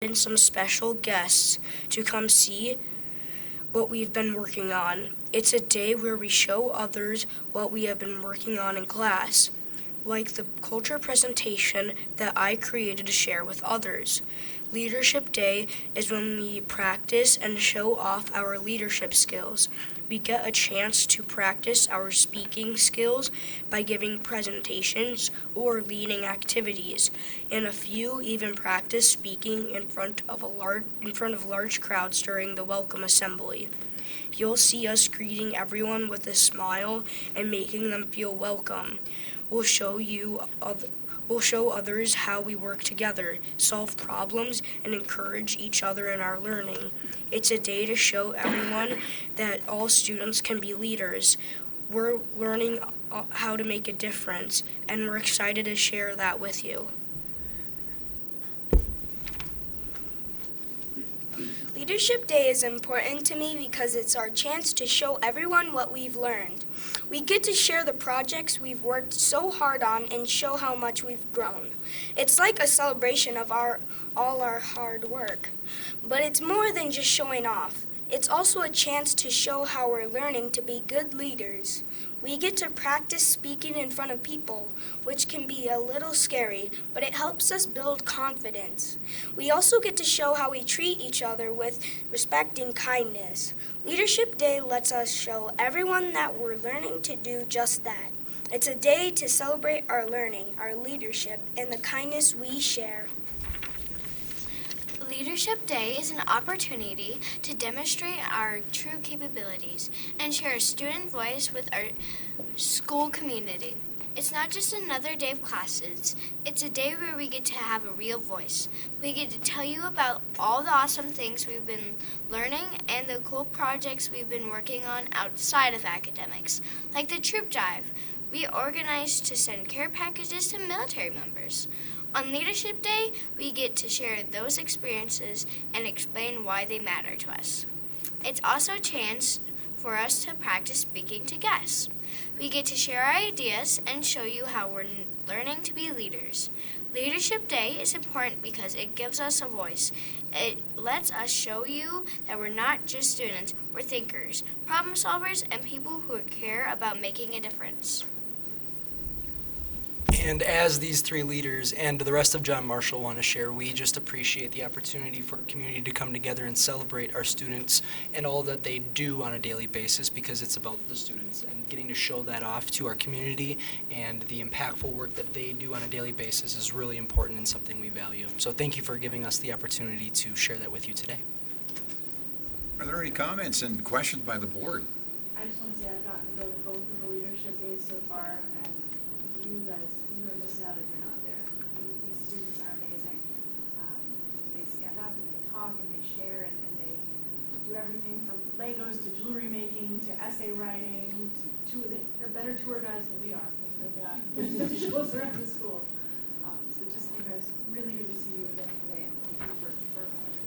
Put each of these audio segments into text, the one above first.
in some special guests to come see what we've been working on. It's a day where we show others what we have been working on in class, like the culture presentation that I created to share with others. Leadership Day is when we practice and show off our leadership skills. We get a chance to practice our speaking skills by giving presentations or leading activities, and a few even practice speaking in front of large crowds during the welcome assembly. You'll see us greeting everyone with a smile and making them feel welcome. We'll show others how we work together, solve problems, and encourage each other in our learning. It's a day to show everyone that all students can be leaders. We're learning how to make a difference, and we're excited to share that with you. Leadership Day is important to me because it's our chance to show everyone what we've learned. We get to share the projects we've worked so hard on and show how much we've grown. It's like a celebration of all our hard work. But it's more than just showing off. It's also a chance to show how we're learning to be good leaders. We get to practice speaking in front of people, which can be a little scary, but it helps us build confidence. We also get to show how we treat each other with respect and kindness. Leadership Day lets us show everyone that we're learning to do just that. It's a day to celebrate our learning, our leadership, and the kindness we share. Leadership Day is an opportunity to demonstrate our true capabilities and share a student voice with our school community. It's not just another day of classes, it's a day where we get to have a real voice. We get to tell you about all the awesome things we've been learning and the cool projects we've been working on outside of academics, like the troop drive we organized to send care packages to military members. On Leadership Day, we get to share those experiences and explain why they matter to us. It's also a chance for us to practice speaking to guests. We get to share our ideas and show you how we're learning to be leaders. Leadership Day is important because it gives us a voice. It lets us show you that we're not just students, we're thinkers, problem solvers, and people who care about making a difference. And as these three leaders and the rest of John Marshall want to share, we just appreciate the opportunity for our community to come together and celebrate our students and all that they do on a daily basis, because it's about the students, and getting to show that off to our community and the impactful work that they do on a daily basis is really important and something we value. So thank you for giving us the opportunity to share that with you today. Are there any comments and questions by the board? I just want to say I've gotten to go to both of the leadership days so far, and you are missing out if you're not there. These students are amazing. They stand up and they talk and they share and they do everything from Legos to jewelry making to essay writing to they're better tour guides than we are. Things like that. That shows around the school. So just you guys, really good to see you again today, and thank you for everything.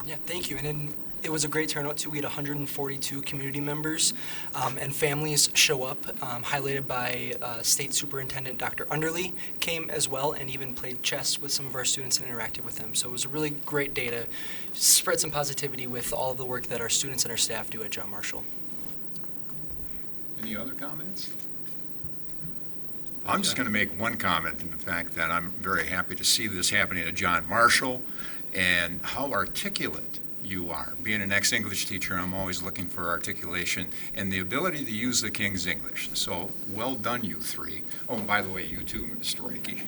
Yeah, thank you. And it was a great turnout, too. We had 142 community members and families show up, highlighted by State Superintendent Dr. Underly came as well, and even played chess with some of our students and interacted with them. So it was a really great day to spread some positivity with all of the work that our students and our staff do at John Marshall. Any other comments? I'm just going to make one comment in the fact that I'm very happy to see this happening at John Marshall and how articulate you are. Being an ex-English teacher, I'm always looking for articulation and the ability to use the King's English. So well done, you three. Oh, and by the way, you too, Mr. Reiki.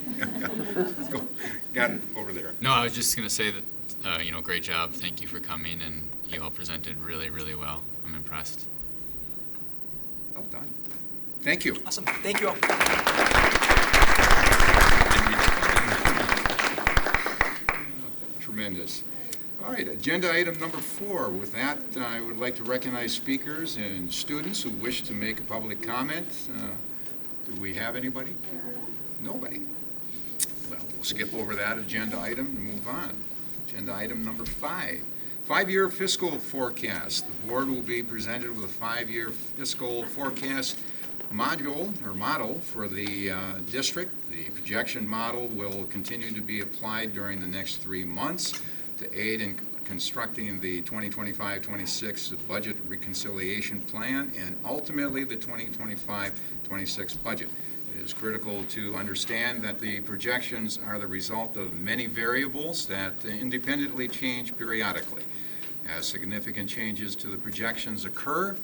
Got it over there. No, I was just going to say that, great job. Thank you for coming, and you all presented really, really well. I'm impressed. Well done. Thank you. Awesome. Thank you all. Tremendous. All right, agenda item number 4. With that, I would like to recognize speakers and students who wish to make a public comment. Do we have anybody? Nobody. Well, we'll skip over that agenda item and move on. Agenda item number 5. 5-year fiscal forecast. The board will be presented with a 5-year fiscal forecast model for the district. The projection model will continue to be applied during the next 3 months to aid in constructing the 2025-26 budget reconciliation plan and ultimately the 2025-26 budget. It is critical to understand that the projections are the result of many variables that independently change periodically. As significant changes to the projections occur,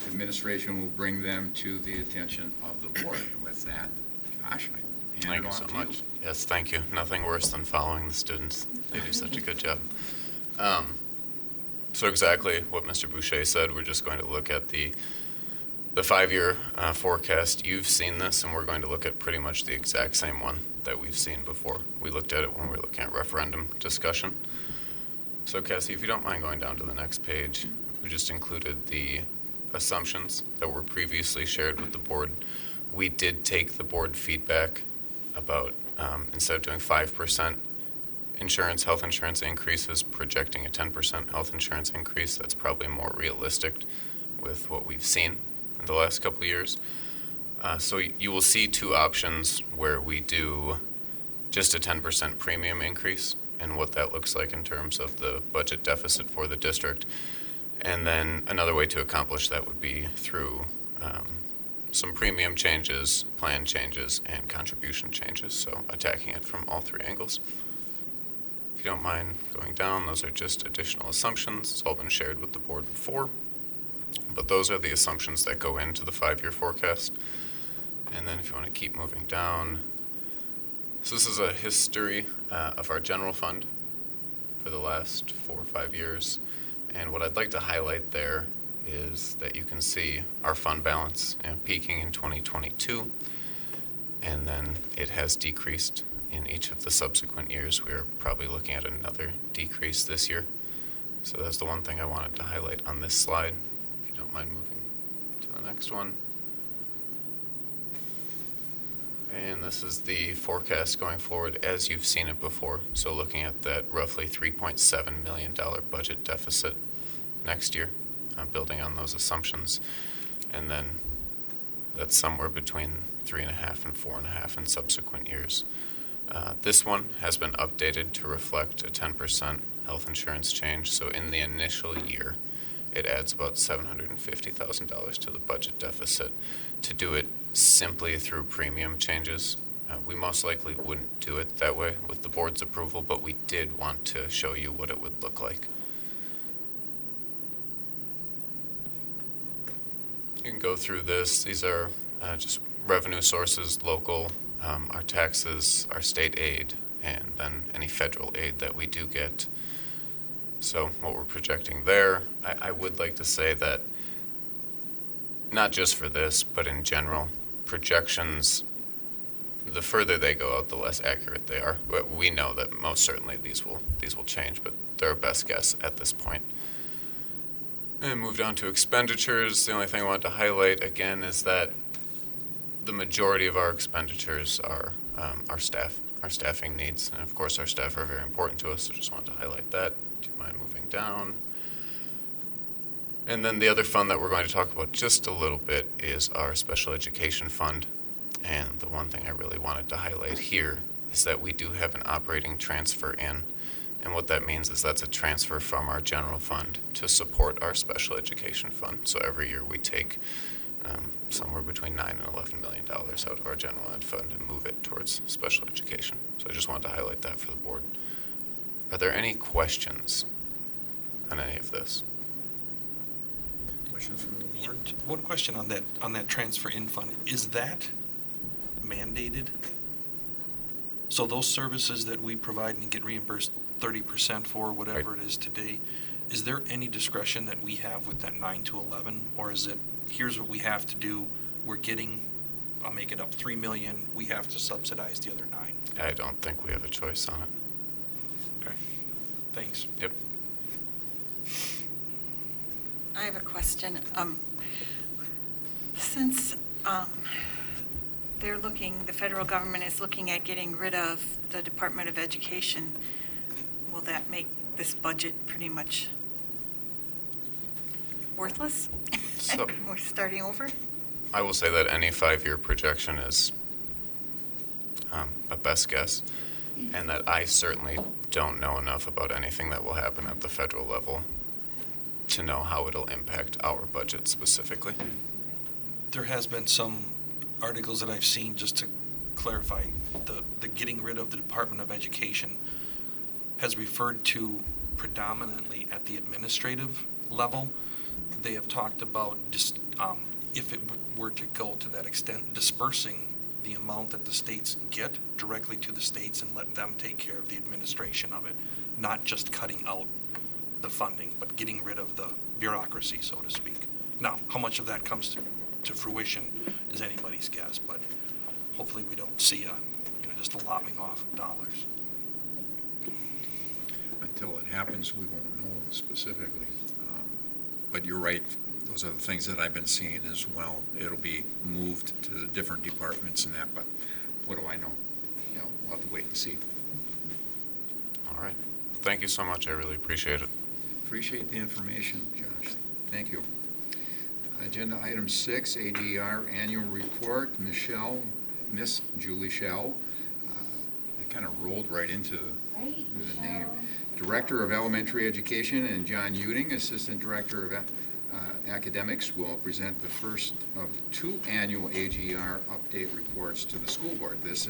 administration will bring them to the attention of the board. With that, Josh, I hand it off to you. Yes, thank you. Nothing worse than following the students. They do such a good job. So exactly what Mr. Boucher said, we're just going to look at the 5-year forecast. You've seen this, and we're going to look at pretty much the exact same one that we've seen before. We looked at it when we were looking at referendum discussion. So Cassie, if you don't mind going down to the next page, we just included the assumptions that were previously shared with the board. We did take the board feedback about instead of doing 5% health insurance increases, projecting a 10% health insurance increase. That's probably more realistic with what we've seen in the last couple of years. So you will see 2 options where we do just a 10% premium increase and what that looks like in terms of the budget deficit for the district. And then another way to accomplish that would be through some premium changes, plan changes, and contribution changes. So attacking it from all 3 angles. If you don't mind going down, those are just additional assumptions. It's all been shared with the board before. But those are the assumptions that go into the 5-year forecast. And then if you want to keep moving down, so this is a history of our general fund for the last 4 or 5 years. And what I'd like to highlight there is that you can see our fund balance peaking in 2022, and then it has decreased in each of the subsequent years. We're probably looking at another decrease this year. So that's the one thing I wanted to highlight on this slide. If you don't mind moving to the next one. And this is the forecast going forward as you've seen it before. So looking at that roughly $3.7 million budget deficit next year, building on those assumptions. And then that's somewhere between 3.5 and 4.5 in subsequent years. This one has been updated to reflect a 10% health insurance change. So in the initial year, it adds about $750,000 to the budget deficit. To do it simply through premium changes, we most likely wouldn't do it that way with the board's approval, but we did want to show you what it would look like. You can go through this. These are just revenue sources, local, our taxes, our state aid, and then any federal aid that we do get. So what we're projecting there, I would like to say that not just for this, but in general, projections, the further they go out, the less accurate they are. But we know that most certainly these will change, but they're our best guess at this point. And move down to expenditures. The only thing I want to highlight again is that the majority of our expenditures are our staffing needs. And of course, our staff are very important to us, so just want to highlight that. Do you mind moving down? And then the other fund that we're going to talk about just a little bit is our special education fund. And the one thing I really wanted to highlight here is that we do have an operating transfer in. And what that means is that's a transfer from our general fund to support our special education fund. So every year we take somewhere between $9 and $11 million out of our general ed fund and move it towards special education. So I just wanted to highlight that for the board. Are there any questions on any of this? Questions from the board? One question on that transfer in fund. Is that mandated? So those services that we provide and get reimbursed 30% for, whatever it is today, is there any discretion that we have with that 9 to 11? Or is it, here's what we have to do, we're getting, I'll make it up, $3 million, we have to subsidize the other 9? I don't think we have a choice on it. Okay, thanks. Yep. I have a question. Since the federal government is looking at getting rid of the Department of Education, will that make this budget pretty much worthless? So, We're starting over? I will say that any 5-year projection is a best guess, and that I certainly don't know enough about anything that will happen at the federal level to know how it'll impact our budget specifically. There has been some articles that I've seen, just to clarify, the getting rid of the Department of Education has referred to predominantly at the administrative level. They have talked about just, if it were to go to that extent, dispersing the amount that the states get directly to the states and let them take care of the administration of it, not just cutting out the funding, but getting rid of the bureaucracy, so to speak. Now, how much of that comes to fruition is anybody's guess, but hopefully we don't see just a lopping off of dollars. Until it happens, we won't know specifically. But you're right, those are the things that I've been seeing as well. It'll be moved to the different departments and that, but what do I know? We'll have to wait and see. All right. Thank you so much. I really appreciate it. Appreciate the information, Josh. Thank you. Agenda item 6, ADR annual report. Miss Julie Schell. It kind of rolled right into the name. Director of Elementary Education, and John Uding, Assistant Director of Academics, will present the first of 2 annual AGR update reports to the school board. This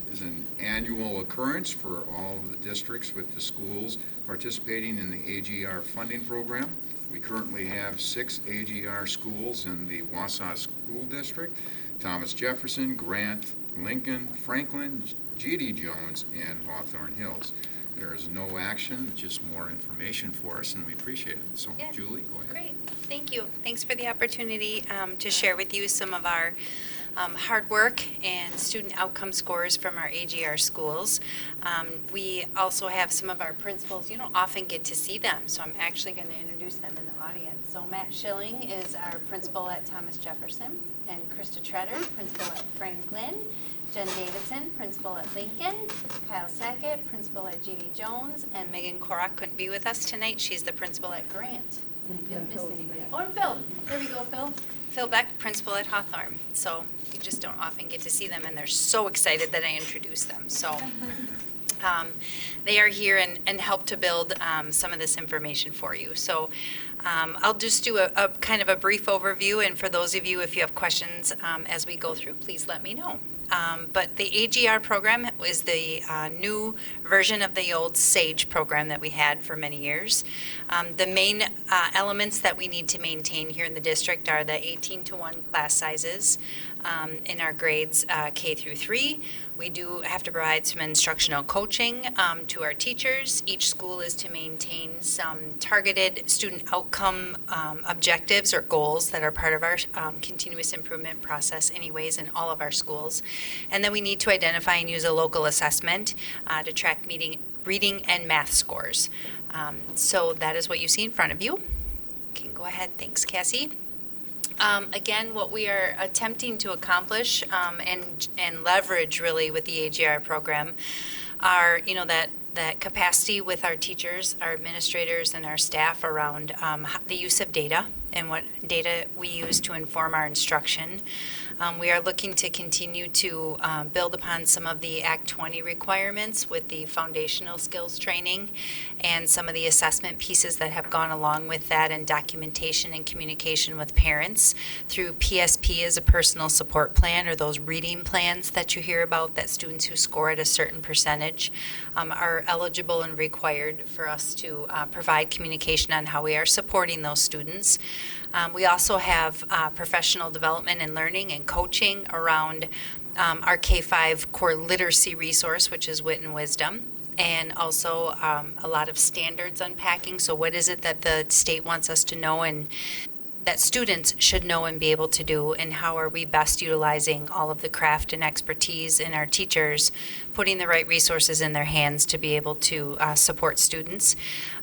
is an annual occurrence for all of the districts with the schools participating in the AGR funding program. We currently have 6 AGR schools in the Wausau School District: Thomas Jefferson, Grant, Lincoln, Franklin, G.D. Jones, and Hawthorne Hills. There is no action, just more information for us, and we appreciate it. So, Yeah. Julie, go ahead. Great, thank you. Thanks for the opportunity to share with you some of our hard work and student outcome scores from our AGR schools. We also have some of our principals. You don't often get to see them, so I'm actually going to introduce them in the audience. So Matt Schilling is our principal at Thomas Jefferson, and Krista Treader, principal at Franklin, Jen Davidson, principal at Lincoln, Kyle Sackett, principal at G.D. Jones, and Megan Korak couldn't be with us tonight. She's the principal at Grant. I didn't miss anybody. Oh, and Phil. There we go, Phil. Phil Beck, principal at Hawthorne. So you just don't often get to see them, and they're so excited that I introduced them. So they are here and help to build some of this information for you. So I'll just do a kind of a brief overview, and for those of you, if you have questions as we go through, please let me know. But the AGR program is the new version of the old SAGE program that we had for many years. The main elements that we need to maintain here in the district are the 18-to-1 class sizes in our grades K through 3. We do have to provide some instructional coaching to our teachers. Each school is to maintain some targeted student outcome objectives or goals that are part of our continuous improvement process anyways in all of our schools. And then we need to identify and use a local assessment to track reading and math scores. So that is what you see in front of you. You can go ahead. Thanks, Cassie. Again, what we are attempting to accomplish and leverage really with the AGR program are, that capacity with our teachers, our administrators, and our staff around the use of data and what data we use to inform our instruction. We are looking to continue to build upon some of the Act 20 requirements with the foundational skills training and some of the assessment pieces that have gone along with that, and documentation and communication with parents through PSP as a personal support plan, or those reading plans that you hear about that students who score at a certain percentage are eligible and required for us to provide communication on how we are supporting those students. We also have professional development and learning and coaching around our K-5 core literacy resource, which is Wit and Wisdom, and also a lot of standards unpacking. So what is it that the state wants us to know and that students should know and be able to do, and how are we best utilizing all of the craft and expertise in our teachers, putting the right resources in their hands to be able to support students.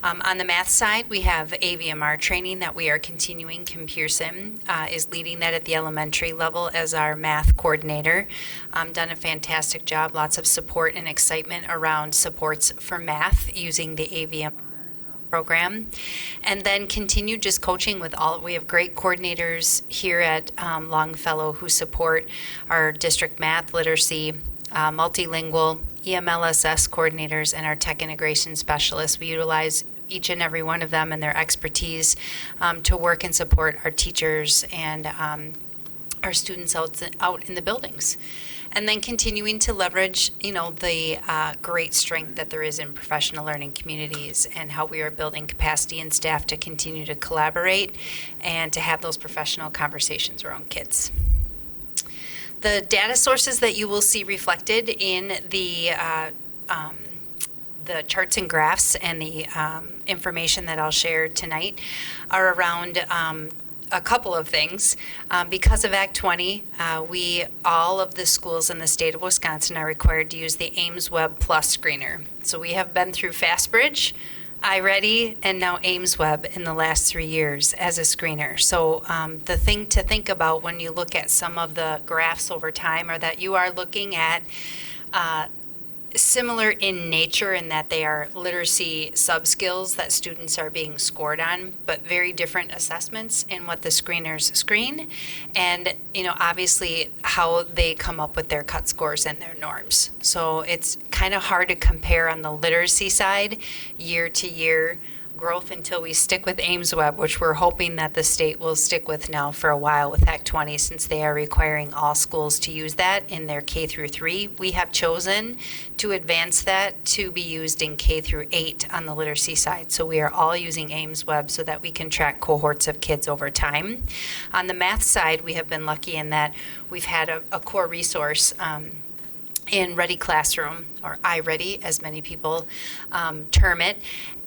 On the math side, we have AVMR training that we are continuing. Kim Pearson is leading that at the elementary level as our math coordinator. Done a fantastic job, lots of support and excitement around supports for math using the AVMR program, and then continue just coaching with all. We have great coordinators here at Longfellow who support our district math, literacy, multilingual, EMLSS coordinators, and our tech integration specialists. We utilize each and every one of them and their expertise to work and support our teachers and our students out in the buildings. And then continuing to leverage, the great strength that there is in professional learning communities and how we are building capacity in staff to continue to collaborate and to have those professional conversations around kids. The data sources that you will see reflected in the charts and graphs and the information that I'll share tonight are around a couple of things. Because of Act 20, all of the schools in the state of Wisconsin are required to use the Ames Web Plus screener. So we have been through FastBridge, iReady, and now Ames Web in the last 3 years as a screener. So the thing to think about when you look at some of the graphs over time are that you are looking at similar in nature in that they are literacy sub-skills that students are being scored on, but very different assessments in what the screeners screen and, obviously how they come up with their cut scores and their norms. So it's kind of hard to compare on the literacy side year to year growth until we stick with Ames Web, which we're hoping that the state will stick with now for a while with Act 20, since they are requiring all schools to use that in their K through 3. We have chosen to advance that to be used in K through 8 on the literacy side. So we are all using Ames Web so that we can track cohorts of kids over time. On the math side, we have been lucky in that we've had a core resource in Ready Classroom, or iReady, as many people term it.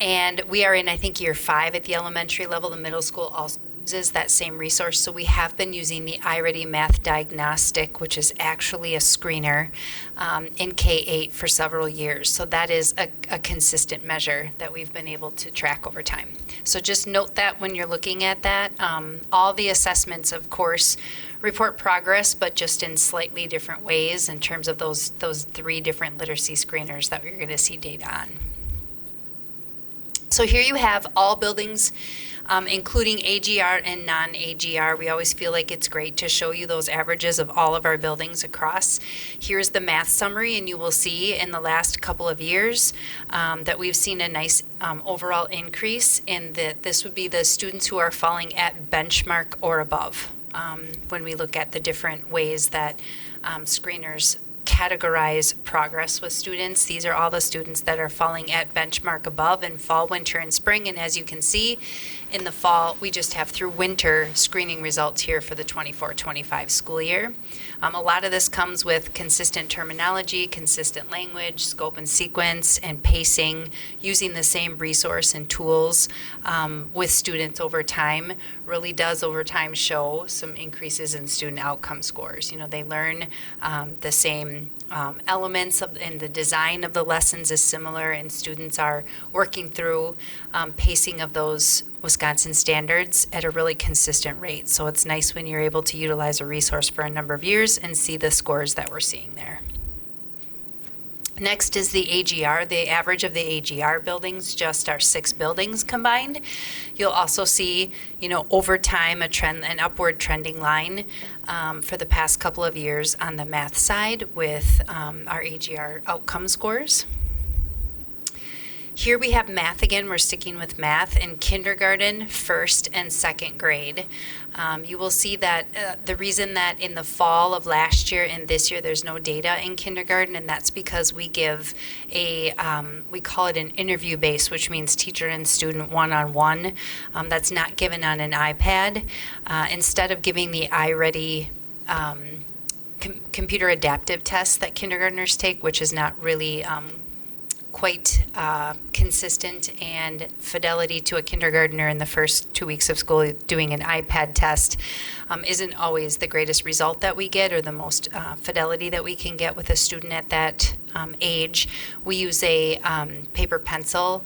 And we are in, I think, year 5 at the elementary level. The middle school also uses that same resource. So we have been using the iReady Math Diagnostic, which is actually a screener in K-8 for several years. So that is a consistent measure that we've been able to track over time. So just note that when you're looking at that. All the assessments, of course, report progress, but just in slightly different ways in terms of those 3 different literacy screeners that we're going to see data on. So here you have all buildings, including AGR and non-AGR. We always feel like it's great to show you those averages of all of our buildings across. Here's the math summary, and you will see in the last couple of years that we've seen a nice overall increase in this would be the students who are falling at benchmark or above. When we look at the different ways that screeners categorize progress with students. These are all the students that are falling at benchmark above in fall, winter, and spring. And as you can see, in the fall, we just have through winter screening results here for the 24-25 school year. A lot of this comes with consistent terminology, consistent language, scope and sequence, and pacing, using the same resource and tools with students over time really does over time show some increases in student outcome scores. They learn the same elements and the design of the lessons is similar, and students are working through pacing of those Wisconsin standards at a really consistent rate. So it's nice when you're able to utilize a resource for a number of years and see the scores that we're seeing there. Next is the AGR. The average of the AGR buildings just are 6 buildings combined. You'll also see, over time an upward trending line for the past couple of years on the math side with our AGR outcome scores. Here we have math again. We're sticking with math in kindergarten, first and second grade. You will see that the reason that in the fall of last year and this year there's no data in kindergarten, and that's because we give we call it an interview base, which means teacher and student one-on-one. That's not given on an iPad. Instead of giving the iReady computer adaptive test that kindergartners take, which is not really quite consistent and fidelity to a kindergartner in the first 2 weeks of school, doing an iPad test isn't always the greatest result that we get or the most fidelity that we can get with a student at that age. We use a paper pencil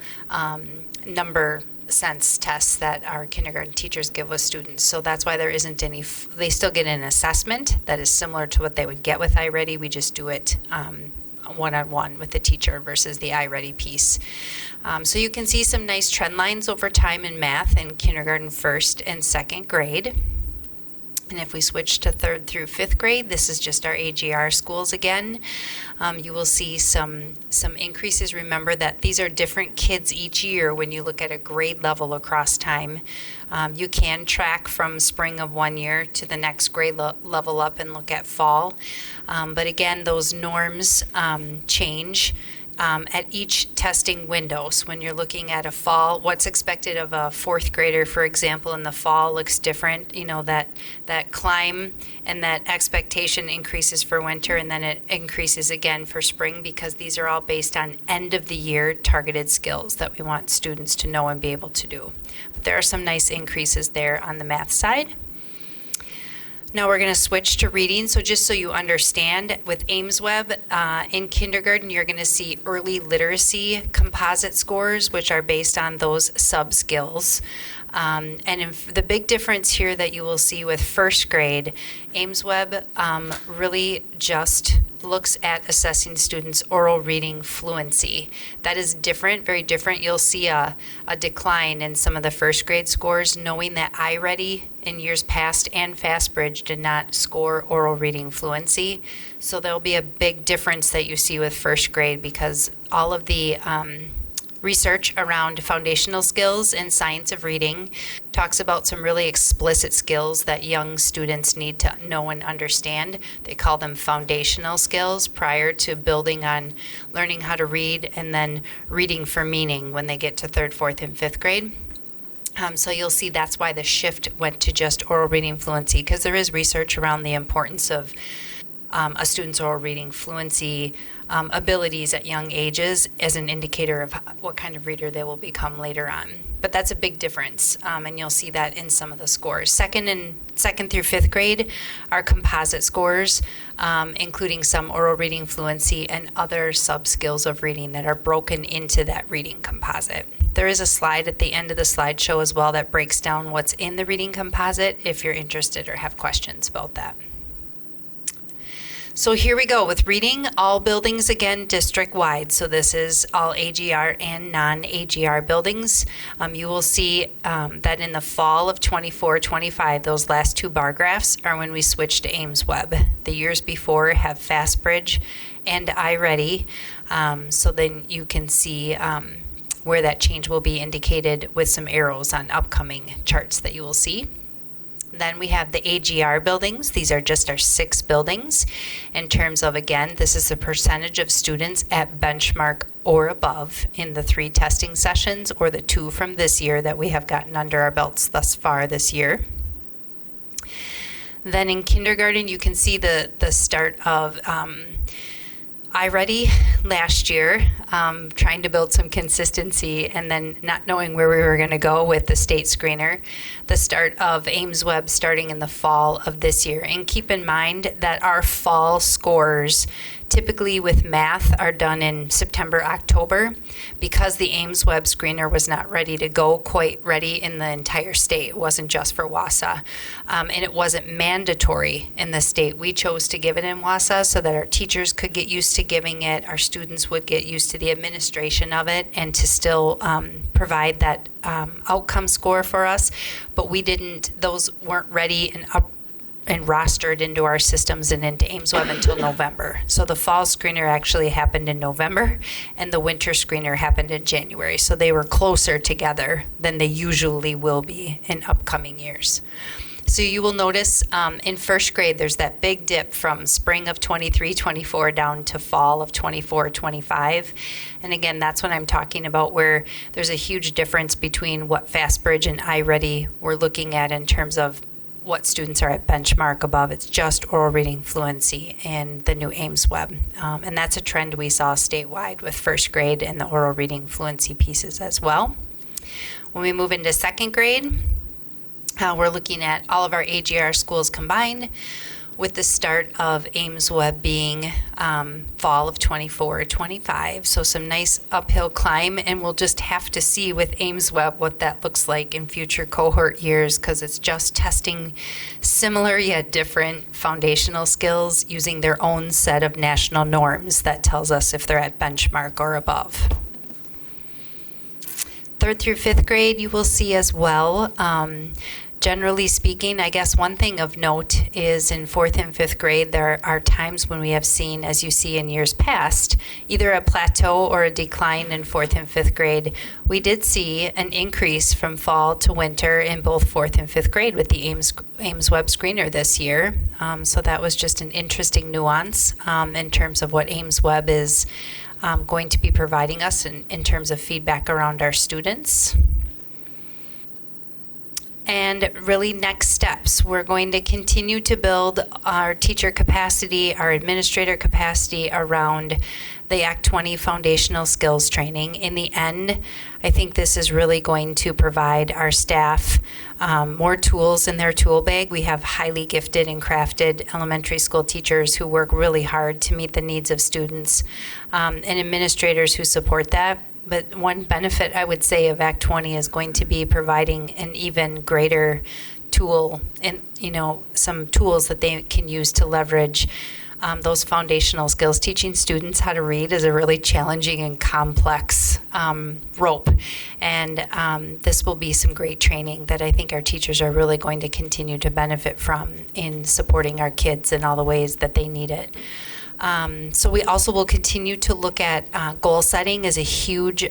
number sense tests that our kindergarten teachers give with students. So that's why there isn't any, they still get an assessment that is similar to what they would get with iReady. We just do it one-on-one with the teacher versus the iReady piece. So you can see some nice trend lines over time in math in kindergarten, first and second grade. And if we switch to third through fifth grade, this is just our AGR schools again. You will see some increases. Remember that these are different kids each year when you look at a grade level across time. You can track from spring of one year to the next grade level up and look at fall. But again, those norms change at each testing window. So when you're looking at a fall, what's expected of a fourth grader, for example, in the fall looks different. You know, that climb and that expectation increases for winter, and then it increases again for spring, because these are all based on end of the year targeted skills that we want students to know and be able to do. But there are some nice increases there on the math side. Now we're going to switch to reading. So just so you understand, with AimsWeb in kindergarten, you're going to see early literacy composite scores, which are based on those sub-skills. The big difference here that you will see with first grade, AimsWeb really just looks at assessing students' oral reading fluency. That is different, very different. You'll see a decline in some of the first grade scores, knowing that iReady in years past and FastBridge did not score oral reading fluency. So there'll be a big difference that you see with first grade, because all of the research around foundational skills in science of reading talks about some really explicit skills that young students need to know and understand. They call them foundational skills prior to building on learning how to read and then reading for meaning when they get to third, fourth, and fifth grade. So you'll see that's why the shift went to just oral reading fluency, because there is research around the importance of a student's oral reading fluency abilities at young ages as an indicator of what kind of reader they will become later on. But that's a big difference, and you'll see that in some of the scores. Second through fifth grade are composite scores, including some oral reading fluency and other sub-skills of reading that are broken into that reading composite. There is a slide at the end of the slideshow as well that breaks down what's in the reading composite if you're interested or have questions about that. So here we go with reading. All buildings, again, district-wide. So this is all AGR and non-AGR buildings. You will see that in the fall of 24-25, those last two bar graphs are when we switched to AimsWeb. The years before have FastBridge and iReady. So then you can see where that change will be indicated with some arrows on upcoming charts that you will see. Then we have the AGR buildings. These are just our 6 buildings. In terms of, again, this is the percentage of students at benchmark or above in the 3 testing sessions, or the 2 from this year that we have gotten under our belts thus far this year. Then in kindergarten, you can see the start of iReady last year, trying to build some consistency, and then not knowing where we were going to go with the state screener. The start of AimsWeb starting in the fall of this year. And keep in mind that our fall scores typically with math are done in September, October, because the AimsWeb screener was not ready to go, quite ready in the entire state. It wasn't just for Wausau. And it wasn't mandatory in the state. We chose to give it in Wausau so that our teachers could get used to giving it, our students would get used to the administration of it, and to still provide that outcome score for us. But those weren't ready and rostered into our systems and into AimsWeb until November. So the fall screener actually happened in November, and the winter screener happened in January. So they were closer together than they usually will be in upcoming years. So you will notice in first grade, there's that big dip from spring of 23-24 down to fall of 24-25. And again, that's what I'm talking about, where there's a huge difference between what FastBridge and iReady we're looking at in terms of what students are at benchmark above. It's just oral reading fluency in the new AimsWeb. And that's a trend we saw statewide with first grade and the oral reading fluency pieces as well. When we move into second grade, we're looking at all of our AGR schools combined. with the start of Ames Web being fall of 24-25. So some nice uphill climb, and we'll just have to see with Ames Web what that looks like in future cohort years, because it's just testing similar yet different foundational skills using their own set of national norms that tells us if they're at benchmark or above. 3rd through 5th grade you will see as well. Generally speaking, I guess one thing of note is in 4th and 5th grade, there are times when we have seen, as you see in years past, either a plateau or a decline in 4th and 5th grade. We did see an increase from fall to winter in both 4th and 5th grade with the Ames Web Screener this year. So that was just an interesting nuance in terms of what Ames Web is going to be providing us in terms of feedback around our students. And really next steps, we're going to continue to build our teacher capacity, our administrator capacity around the Act 20 foundational skills training. In the end, I think this is really going to provide our staff more tools in their tool bag. We have highly gifted and crafted elementary school teachers who work really hard to meet the needs of students, and administrators who support that. But one benefit I would say of Act 20 is going to be providing an even greater tool and, some tools that they can use to leverage those foundational skills. Teaching students how to read is a really challenging and complex rope. And this will be some great training that I think our teachers are really going to continue to benefit from in supporting our kids in all the ways that they need it. So we also will continue to look at goal setting as a huge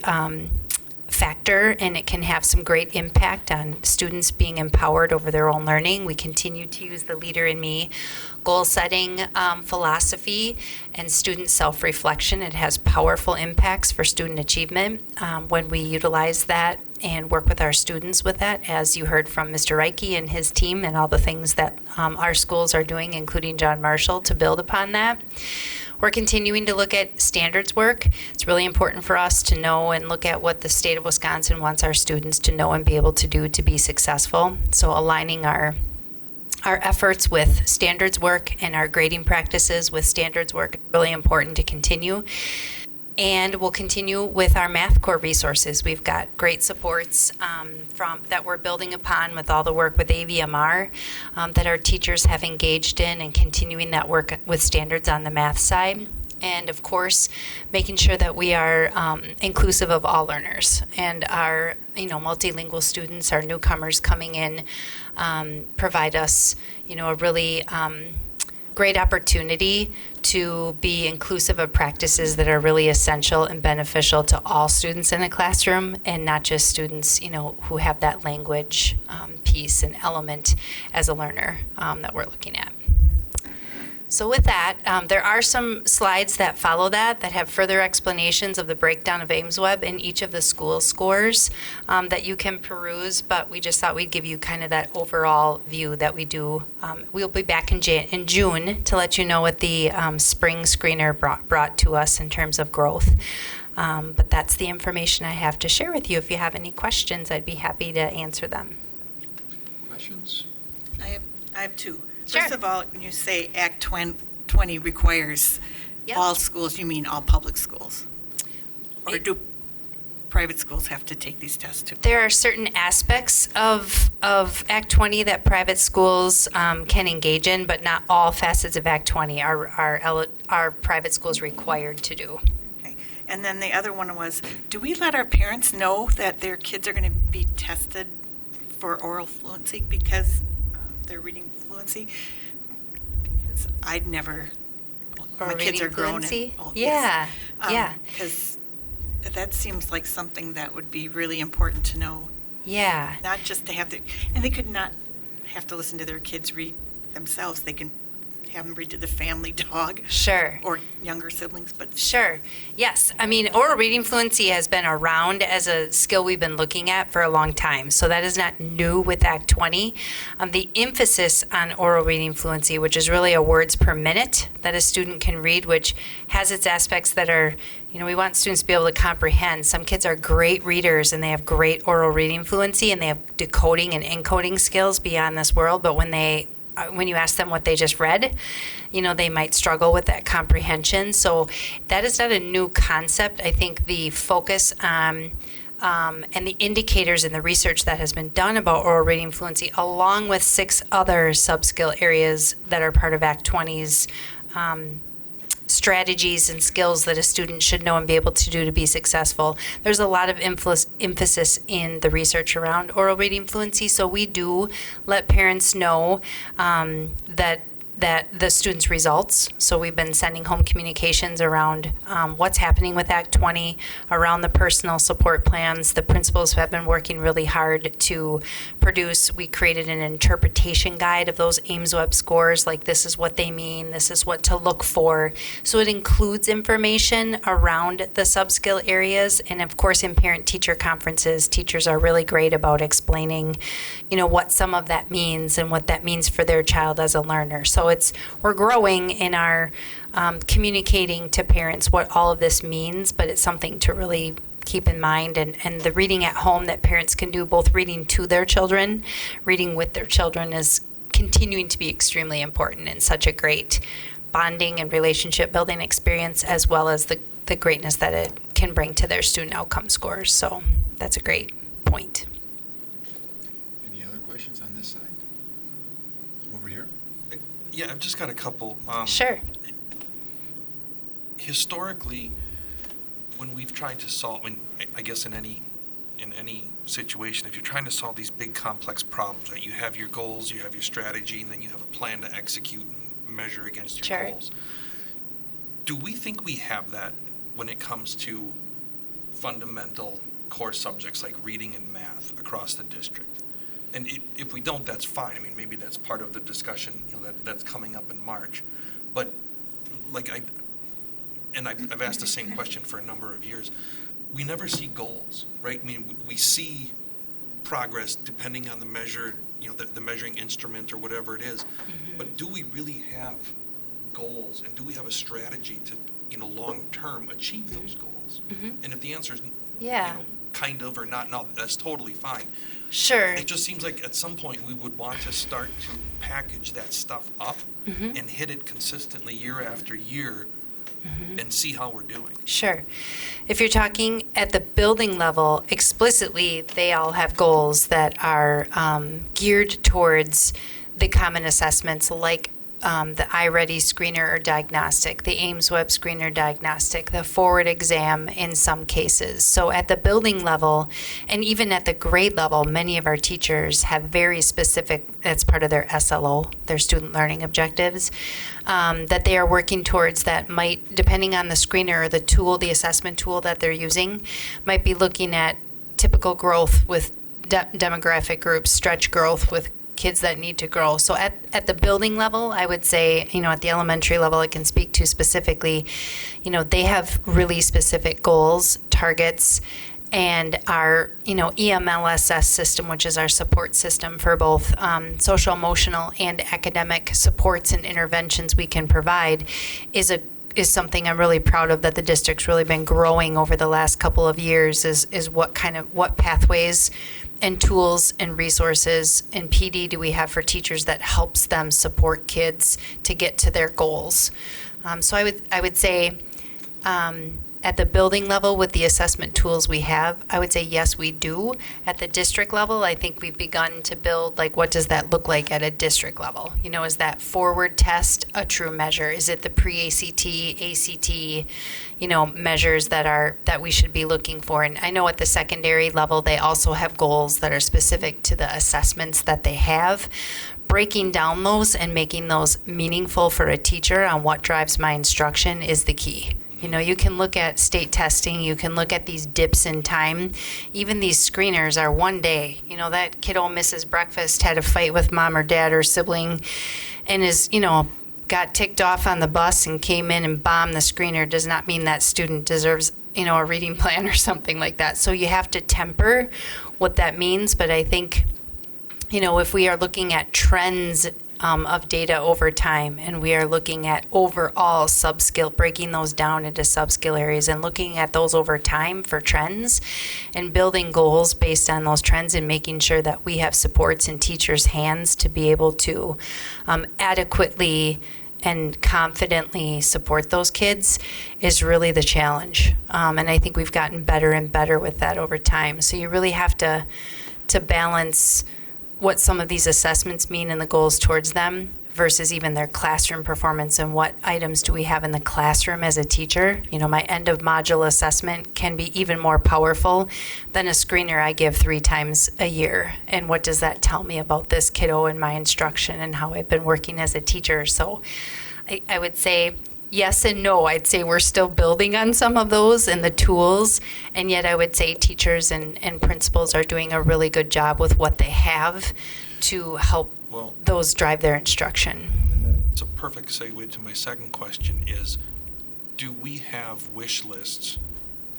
factor, and it can have some great impact on students being empowered over their own learning. We continue to use the Leader in Me goal setting philosophy and student self-reflection. It has powerful impacts for student achievement when we utilize that and work with our students with that, as you heard from Mr. Reike and his team and all the things that our schools are doing, including John Marshall, to build upon that. We're continuing to look at standards work. It's really important for us to know and look at what the state of Wisconsin wants our students to know and be able to do to be successful. So aligning our efforts with standards work and our grading practices with standards work is really important to continue. And we'll continue with our math core resources. We've got great supports that we're building upon with all the work with AVMR that our teachers have engaged in, and continuing that work with standards on the math side. And of course, making sure that we are inclusive of all learners, and our multilingual students, our newcomers coming in, provide us a really great opportunity to be inclusive of practices that are really essential and beneficial to all students in a classroom, and not just students who have that language piece and element as a learner that we're looking at. So with that, there are some slides that follow that have further explanations of the breakdown of Ames Web in each of the school scores that you can peruse, but we just thought we'd give you kind of that overall view that we do. We'll be back in June to let you know what the spring screener brought to us in terms of growth. But that's the information I have to share with you. If you have any questions, I'd be happy to answer them. Questions? I have two. Sure. First of all, when you say Act 20 requires Yep. all schools, you mean all public schools? Or do private schools have to take these tests too? There are certain aspects of Act 20 that private schools can engage in, but not all facets of Act 20 are private schools required to do. Okay. And then the other one was, do we let our parents know that their kids are going to be tested for oral fluency because they're reading fluency? Because I'd never, Or my kids are reading grown. fluency? Yes. Yeah. Because that seems like something that would be really important to know, Yeah. not just to have and they could not have to listen to their kids read themselves. They can have them read to the family dog Sure. or younger siblings, but Sure. Yes. I mean, oral reading fluency has been around as a skill we've been looking at for a long time. So that is not new with Act 20. The emphasis on oral reading fluency, which is really a words per minute that a student can read, which has its aspects that are, we want students to be able to comprehend. Some kids are great readers and they have great oral reading fluency and they have decoding and encoding skills beyond this world. But when they when you ask them what they just read, they might struggle with that comprehension. So that is not a new concept. I think the focus and the indicators in the research that has been done about oral reading fluency, along with 6 other sub-skill areas that are part of Act 20's strategies and skills that a student should know and be able to do to be successful. There's a lot of emphasis in the research around oral reading fluency, so we do let parents know that the students' results. So we've been sending home communications around what's happening with Act 20, around the personal support plans. The principals have been working really hard to produce. We created an interpretation guide of those Ames Web scores, like this is what they mean, this is what to look for. So it includes information around the sub-skill areas. And of course, in parent-teacher conferences, teachers are really great about explaining, what some of that means and what that means for their child as a learner. So we're growing in our communicating to parents what all of this means, but it's something to really keep in mind. And the reading at home that parents can do, both reading to their children, reading with their children, is continuing to be extremely important and such a great bonding and relationship building experience, as well as the greatness that it can bring to their student outcome scores. So that's a great point. Any other questions on this side? Over here? Yeah, I've just got a couple. Sure. Historically, when we've tried to solve, I guess in any situation, if you're trying to solve these big complex problems, right? You have your goals, you have your strategy, and then you have a plan to execute and measure against your Sure. goals. Do we think we have that when it comes to fundamental core subjects like reading and math across the district? And if we don't, that's fine. Maybe that's part of the discussion, that's coming up in March. But I've asked the same question for a number of years. We never see goals, right? We see progress depending on the measure, the measuring instrument or whatever it is. Mm-hmm. But do we really have goals, and do we have a strategy to, long term achieve those goals? Mm-hmm. And if the answer is Yeah. kind of or not, no, that's totally fine. Sure. It just seems like at some point we would want to start to package that stuff up Mm-hmm. and hit it consistently year after year Mm-hmm. and see how we're doing. Sure. If you're talking at the building level, explicitly, they all have goals that are geared towards the common assessments, like the iReady screener or diagnostic, the Ames Web screener diagnostic, the forward exam in some cases. So at the building level, and even at the grade level, many of our teachers have very specific, that's part of their SLO, their student learning objectives, that they are working towards, that might, depending on the screener or the tool, the assessment tool that they're using, might be looking at typical growth with demographic groups, stretch growth with kids that need to grow. So at the building level, I would say, at the elementary level, I can speak to specifically, they have really specific goals, targets, and our, EMLSS system, which is our support system for both social, emotional, and academic supports and interventions we can provide, is something I'm really proud of, that the district's really been growing over the last couple of years, is what pathways and tools and resources and PD do we have for teachers that helps them support kids to get to their goals. So I would say at the building level, with the assessment tools we have, I would say yes, we do. At the district level, I think we've begun to build, what does that look like at a district level? Is that forward test a true measure? Is it the pre-ACT, ACT, measures that we should be looking for? And I know at the secondary level, they also have goals that are specific to the assessments that they have. Breaking down those and making those meaningful for a teacher on what drives my instruction is the key. You can look at state testing, you can look at these dips in time. Even these screeners are one day. That kiddo misses breakfast, had a fight with mom or dad or sibling, and got ticked off on the bus and came in and bombed the screener, does not mean that student deserves, a reading plan or something like that. So you have to temper what that means. But I think, if we are looking at trends of data over time, and we are looking at overall sub-skill, breaking those down into sub-skill areas and looking at those over time for trends and building goals based on those trends and making sure that we have supports in teachers' hands to be able to adequately and confidently support those kids is really the challenge. And I think we've gotten better and better with that over time. So you really have to balance what some of these assessments mean and the goals towards them versus even their classroom performance and what items do we have in the classroom as a teacher. You know, my end of module assessment can be even more powerful than a screener I give 3 times a year. And what does that tell me about this kiddo and my instruction and how I've been working as a teacher? So I would say yes and no. I'd say we're still building on some of those and the tools, and yet I would say teachers and principals are doing a really good job with what they have to help those drive their instruction. It's a perfect segue to my second question is, do we have wish lists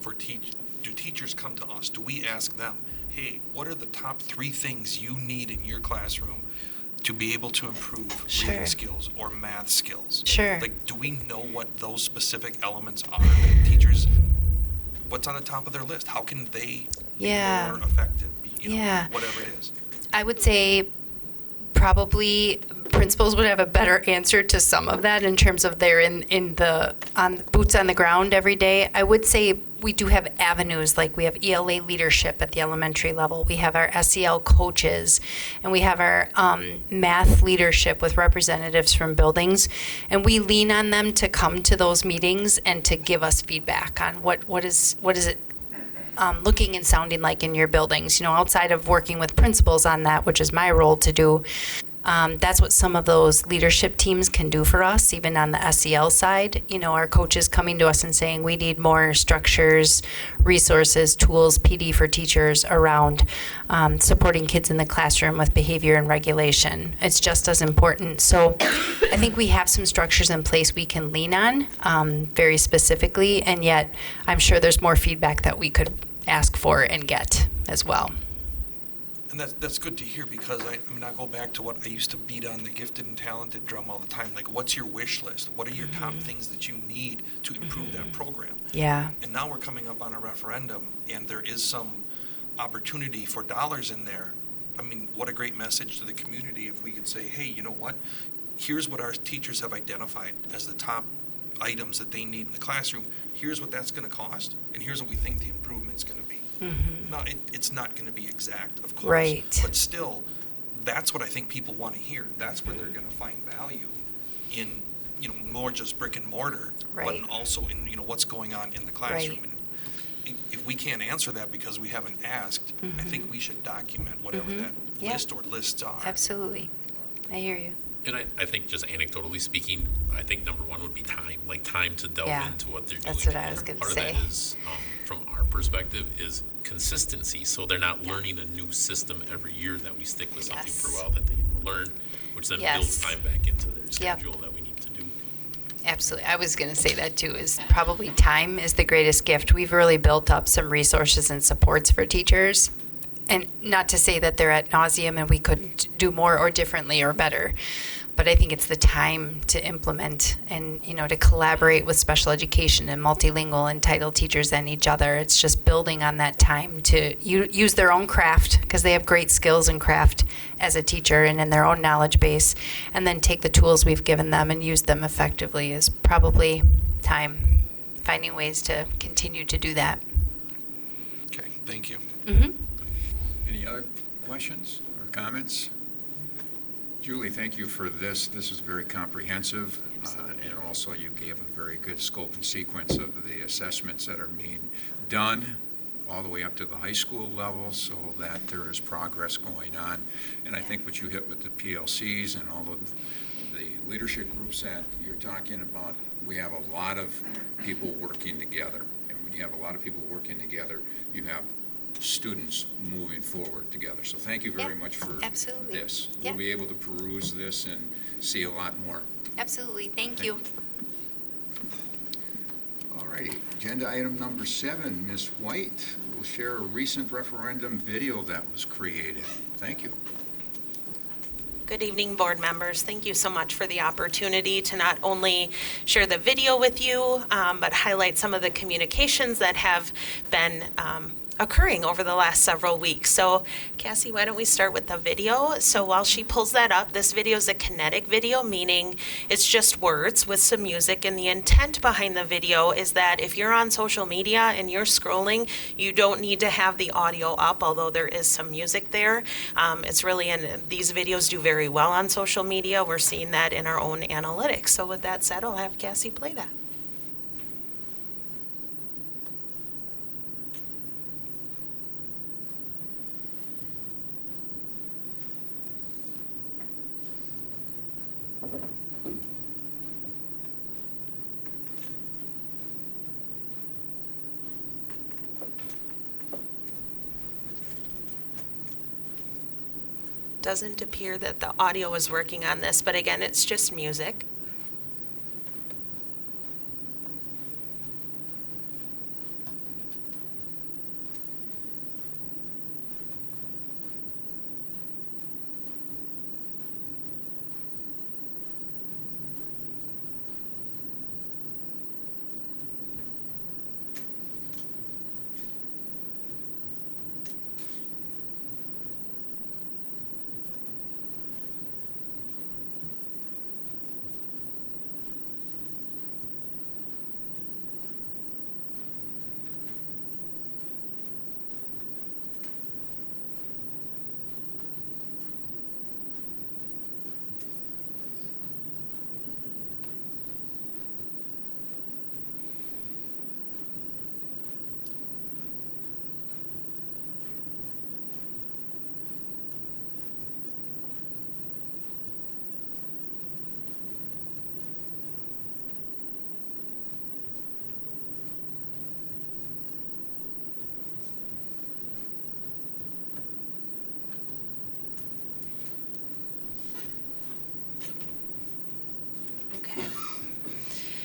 for do teachers come to us? Do we ask them, hey, what are the top 3 things you need in your classroom to be able to improve reading skills or math skills? Sure. Like, do we know what those specific elements are that teachers, what's on the top of their list? How can they be more effective, whatever it is? I would say probably principals would have a better answer to some of that in terms of they're on boots on the ground every day. I would say we do have avenues, like we have ELA leadership at the elementary level. We have our SEL coaches, and we have our math leadership with representatives from buildings. And we lean on them to come to those meetings and to give us feedback on what is it looking and sounding like in your buildings. You know, outside of working with principals on that, which is my role to do, that's what some of those leadership teams can do for us, even on the SEL side. You know, our coaches coming to us and saying, we need more structures, resources, tools, PD for teachers around supporting kids in the classroom with behavior and regulation. It's just as important. So I think we have some structures in place we can lean on very specifically, and yet I'm sure there's more feedback that we could ask for and get as well. And that's good to hear, because I go back to what I used to beat on the gifted and talented drum all the time. Like, what's your wish list? What are your top things that you need to improve that program? Yeah. And now we're coming up on a referendum, and there is some opportunity for dollars in there. I mean, what a great message to the community if we could say, hey, you know what? Here's what our teachers have identified as the top items that they need in the classroom. Here's what that's going to cost, and here's what we think the improvement's going to be. Now, it's not going to be exact, of course. Right. But still, that's what I think people want to hear. That's where they're going to find value in, more just brick and mortar, but also in, what's going on in the classroom. Right. And if we can't answer that because we haven't asked, I think we should document whatever that list or lists are. Absolutely. I hear you. And I think just anecdotally speaking, I think number one would be time, like time to delve into what they're doing. That's what I was going to Part say. of that is, from our perspective, is consistency. So they're not learning a new system every year, that we stick with something for a while that they learn, which then builds time back into their schedule that we need to do. Absolutely. I was going to say that too, is probably time is the greatest gift. We've really built up some resources and supports for teachers. And not to say that they're ad nauseum and we couldn't do more or differently or better, but I think it's the time to implement and, to collaborate with special education and multilingual and title teachers and each other. It's just building on that time to use their own craft, because they have great skills in craft as a teacher and in their own knowledge base, and then take the tools we've given them and use them effectively is probably time, finding ways to continue to do that. Okay, thank you. Any other questions or comments? Julie, thank you for this. This is very comprehensive, and also you gave a very good scope and sequence of the assessments that are being done all the way up to the high school level, so that there is progress going on. And I think what you hit with the PLCs and all of the leadership groups that you're talking about, we have a lot of people working together. And when you have a lot of people working together, you have students moving forward together. So thank you very much for this. We'll be able to peruse this and see a lot more. Absolutely. Thank you. All righty. Agenda item number 7, Ms. White will share a recent referendum video that was created. Thank you. Good evening, board members. Thank you so much for the opportunity to not only share the video with you, but highlight some of the communications that have been occurring over the last several weeks. So Cassie, why don't we start with the video? So while she pulls that up, this video is a kinetic video, meaning it's just words with some music, and the intent behind the video is that if you're on social media and you're scrolling, you don't need to have the audio up, although there is some music there. It's really, and these videos do very well on social media. We're seeing that in our own analytics. So with that said, I'll have Cassie play that. Doesn't appear that the audio is working on this, but again, it's just music.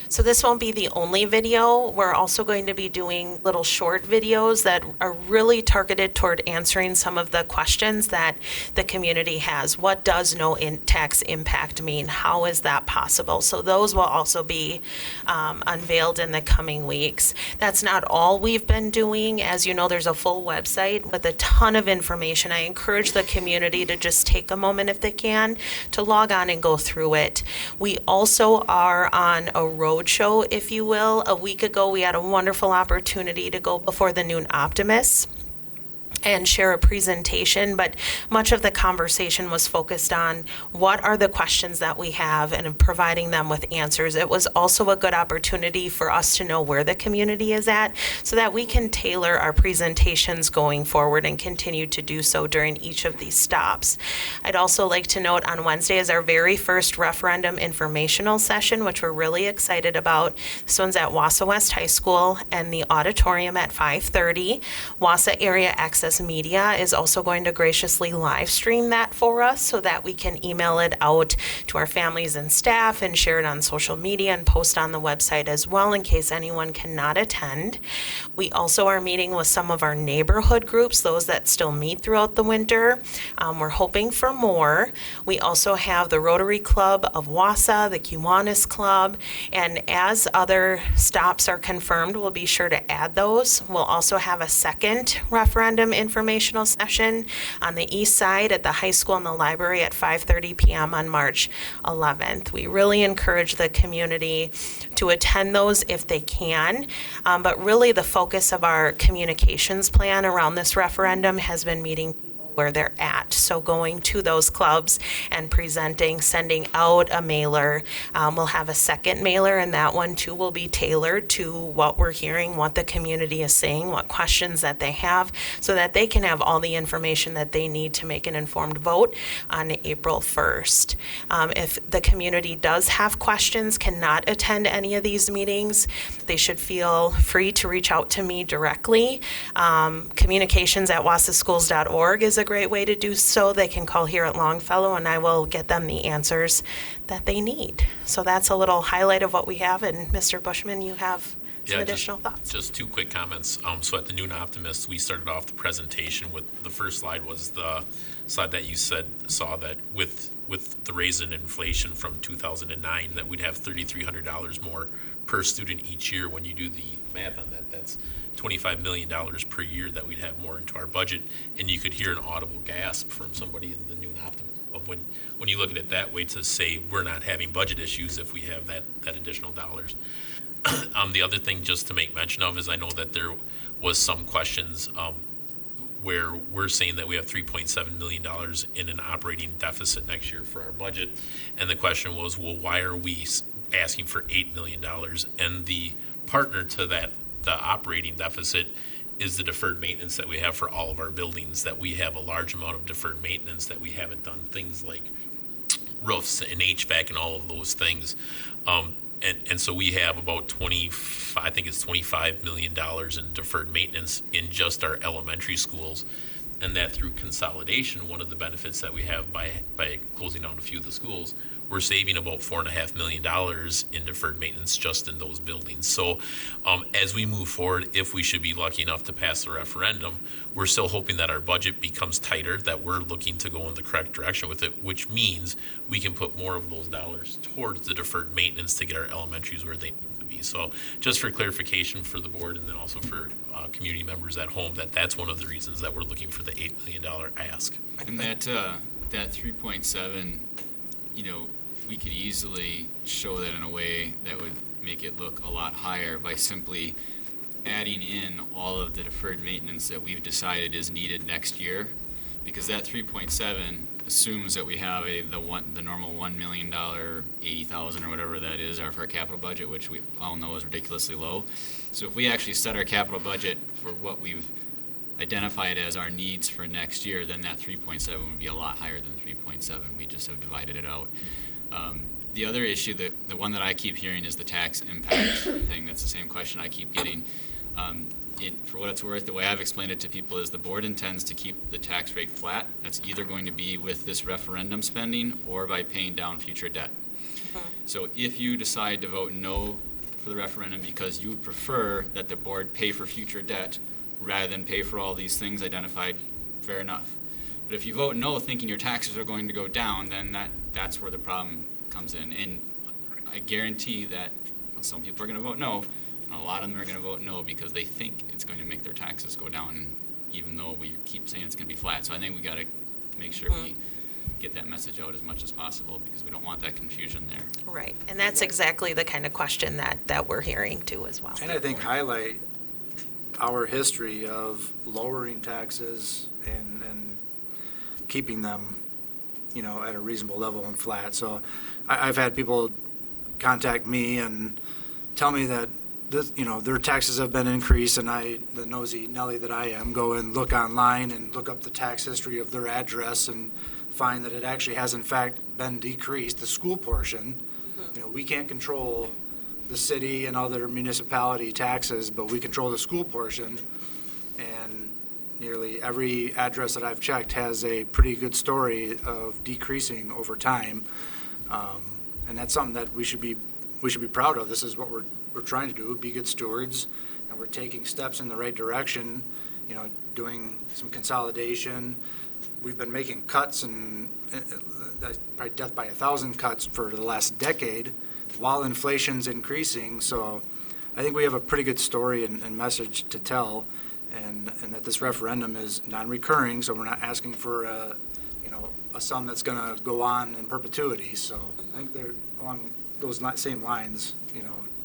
So this won't be the only video. We're also going to be doing little short videos that are really targeted toward answering some of the questions that the community has. What does no tax impact mean? How is that possible? So those will also be unveiled in the coming weeks. That's not all we've been doing. As you know, there's a full website with a ton of information. I encourage the community to just take a moment if they can to log on and go through it. We also are on a road show, if you will. A week ago, we had a wonderful opportunity to go before the Noon Optimists and share a presentation, but much of the conversation was focused on what are the questions that we have and providing them with answers. It was also a good opportunity for us to know where the community is at so that we can tailor our presentations going forward and continue to do so during each of these stops. I'd also like to note on Wednesday is our very first referendum informational session, which we're really excited about. This one's at Wausau West High School and the auditorium at 5:30. Wausau Area Access Media is also going to graciously live stream that for us so that we can email it out to our families and staff and share it on social media and post on the website as well in case anyone cannot attend. We also are meeting with some of our neighborhood groups, those that still meet throughout the winter. We're hoping for more. We also have the Rotary Club of Wausau, the Kiwanis Club, and as other stops are confirmed, we'll be sure to add those. We'll also have a second referendum informational session on the east side at the high school and the library at 5:30 p.m. on March 11th. We really encourage the community to attend those if they can, but really the focus of our communications plan around this referendum has been meeting where they're at. So going to those clubs and presenting, sending out a mailer. We'll have a second mailer, and that one too will be tailored to what we're hearing, what the community is saying, what questions that they have, so that they can have all the information that they need to make an informed vote on April 1st. If the community does have questions, cannot attend any of these meetings, they should feel free to reach out to me directly. Communications@wasauschools.org is a great way to do so. They can call here at Longfellow and I will get them the answers that they need. So that's a little highlight of what we have. And Mr. Bushman, you have some additional thoughts. Just two quick comments. So at the Noon Optimist, we started off the presentation with the first slide was the slide that you saw that with the raise in inflation from 2009, that we'd have $3,300 more per student each year. When you do the math on that, that's $25 million per year that we'd have more into our budget. And you could hear an audible gasp from somebody in the Noon Optimist of when you look at it that way, to say we're not having budget issues if we have that additional dollars. The other thing just to make mention of is I know that there was some questions where we're saying that we have $3.7 million in an operating deficit next year for our budget. And the question was, well, why are we asking for $8 million? And the partner to that, the operating deficit, is the deferred maintenance that we have for all of our buildings, that we have a large amount of deferred maintenance that we haven't done, things like roofs and HVAC and all of those things. And so we have about $25 million in deferred maintenance in just our elementary schools. And that through consolidation, one of the benefits that we have by closing down a few of the schools, we're saving about $4.5 million in deferred maintenance just in those buildings. So as we move forward, if we should be lucky enough to pass the referendum, we're still hoping that our budget becomes tighter, that we're looking to go in the correct direction with it, which means we can put more of those dollars towards the deferred maintenance to get our elementaries where they need to be. So just for clarification for the board, and then also for community members at home, that's one of the reasons that we're looking for the $8 million ask. And that 3.7, we could easily show that in a way that would make it look a lot higher by simply adding in all of the deferred maintenance that we've decided is needed next year, because that 3.7 assumes that we have the normal $1 million, $80,000 or whatever that is, for our capital budget, which we all know is ridiculously low. So if we actually set our capital budget for what we've identified as our needs for next year, then that 3.7 would be a lot higher than 3.7. We just have divided it out. The other issue, the one that I keep hearing, is the tax impact thing. That's the same question I keep getting. For what it's worth, the way I've explained it to people is the board intends to keep the tax rate flat. That's either going to be with this referendum spending or by paying down future debt. So if you decide to vote no for the referendum because you would prefer that the board pay for future debt rather than pay for all these things identified, fair enough. But if you vote no thinking your taxes are going to go down, then that's where the problem comes in. And I guarantee that some people are going to vote no, and a lot of them are going to vote no because they think it's going to make their taxes go down, even though we keep saying it's going to be flat. So I think we got to make sure we get that message out as much as possible, because we don't want that confusion there. Right, and that's exactly the kind of question that we're hearing too as well. And I think highlight our history of lowering taxes and keeping them, at a reasonable level and flat. So I've had people contact me and tell me that their taxes have been increased, and the nosy Nelly that I am, go and look online and look up the tax history of their address and find that it actually has in fact been decreased, the school portion. We can't control the city and other municipality taxes, but we control the school portion, and nearly every address that I've checked has a pretty good story of decreasing over time, and that's something that we should be proud of. This is what we're trying to do: be good stewards, and we're taking steps in the right direction. Doing some consolidation. We've been making cuts, and probably death by 1,000 cuts for the last decade, while inflation's increasing. So I think we have a pretty good story and message to tell, and that this referendum is non-recurring, so we're not asking for a sum that's going to go on in perpetuity. So I think they're along those same lines,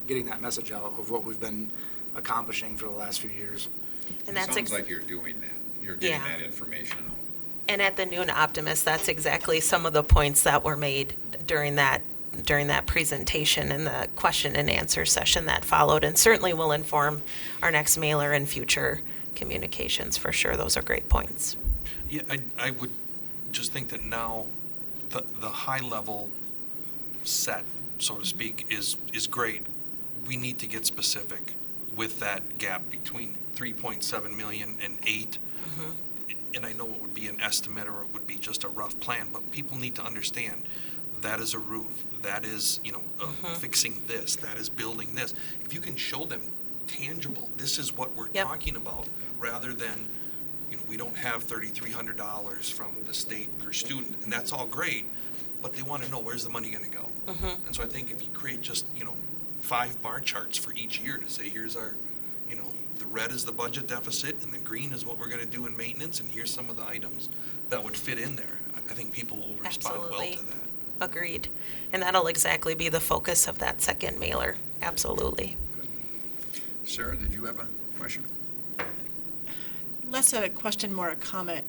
getting that message out of what we've been accomplishing for the last few years. And that sounds like you're doing that. You're getting that information out. And at the Noon Optimist, that's exactly some of the points that were made during that presentation and the question and answer session that followed, and certainly will inform our next mailer and future communications for sure. Those are great points. Yeah, I would just think that now the high level set, so to speak, is great. We need to get specific with that gap between 3.7 million and 8. And I know it would be an estimate or it would be just a rough plan, but people need to understand that is a roof, that is fixing this, that is building this. If you can show them tangible. This is what we're Yep. talking about, rather than, we don't have $3,300 from the state per student, and that's all great, but they want to know, where's the money going to go? And so I think if you create just, 5 bar charts for each year to say, here's our, the red is the budget deficit, and the green is what we're going to do in maintenance, and here's some of the items that would fit in there. I think people will respond well Absolutely. to that. Agreed. And that'll exactly be the focus of that second mailer. Absolutely. Sarah, did you have a question? Less a question, more a comment.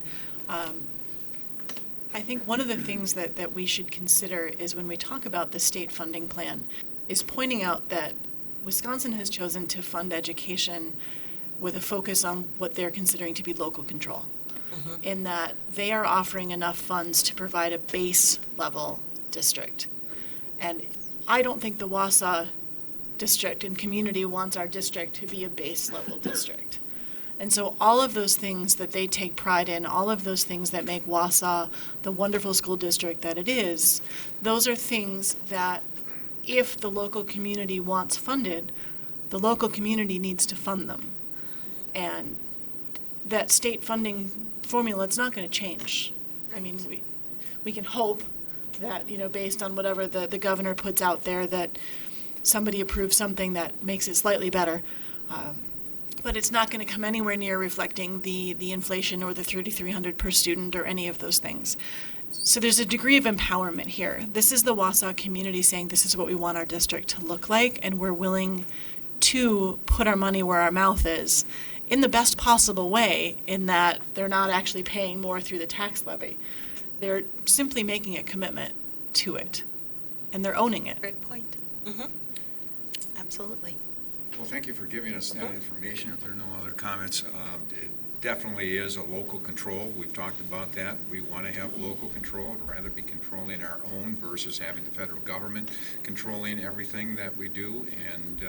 I think one of the things that we should consider is when we talk about the state funding plan is pointing out that Wisconsin has chosen to fund education with a focus on what they're considering to be local control, in that they are offering enough funds to provide a base level district. And I don't think the Wausau district and community wants our district to be a base level district. And so all of those things that they take pride in, all of those things that make Wausau the wonderful school district that it is, those are things that if the local community wants funded, the local community needs to fund them. And that state funding formula, it's not going to change. I mean, we can hope that, based on whatever the governor puts out there, that somebody approves something that makes it slightly better. But it's not going to come anywhere near reflecting the inflation or the $3,300 per student or any of those things. So there's a degree of empowerment here. This is the Wausau community saying this is what we want our district to look like, and we're willing to put our money where our mouth is in the best possible way, in that they're not actually paying more through the tax levy. They're simply making a commitment to it, and they're owning it. Great point. Absolutely. Well, thank you for giving us that information. If there are no other comments, it definitely is a local control. We've talked about that. We want to have local control. I'd rather be controlling our own versus having the federal government controlling everything that we do, and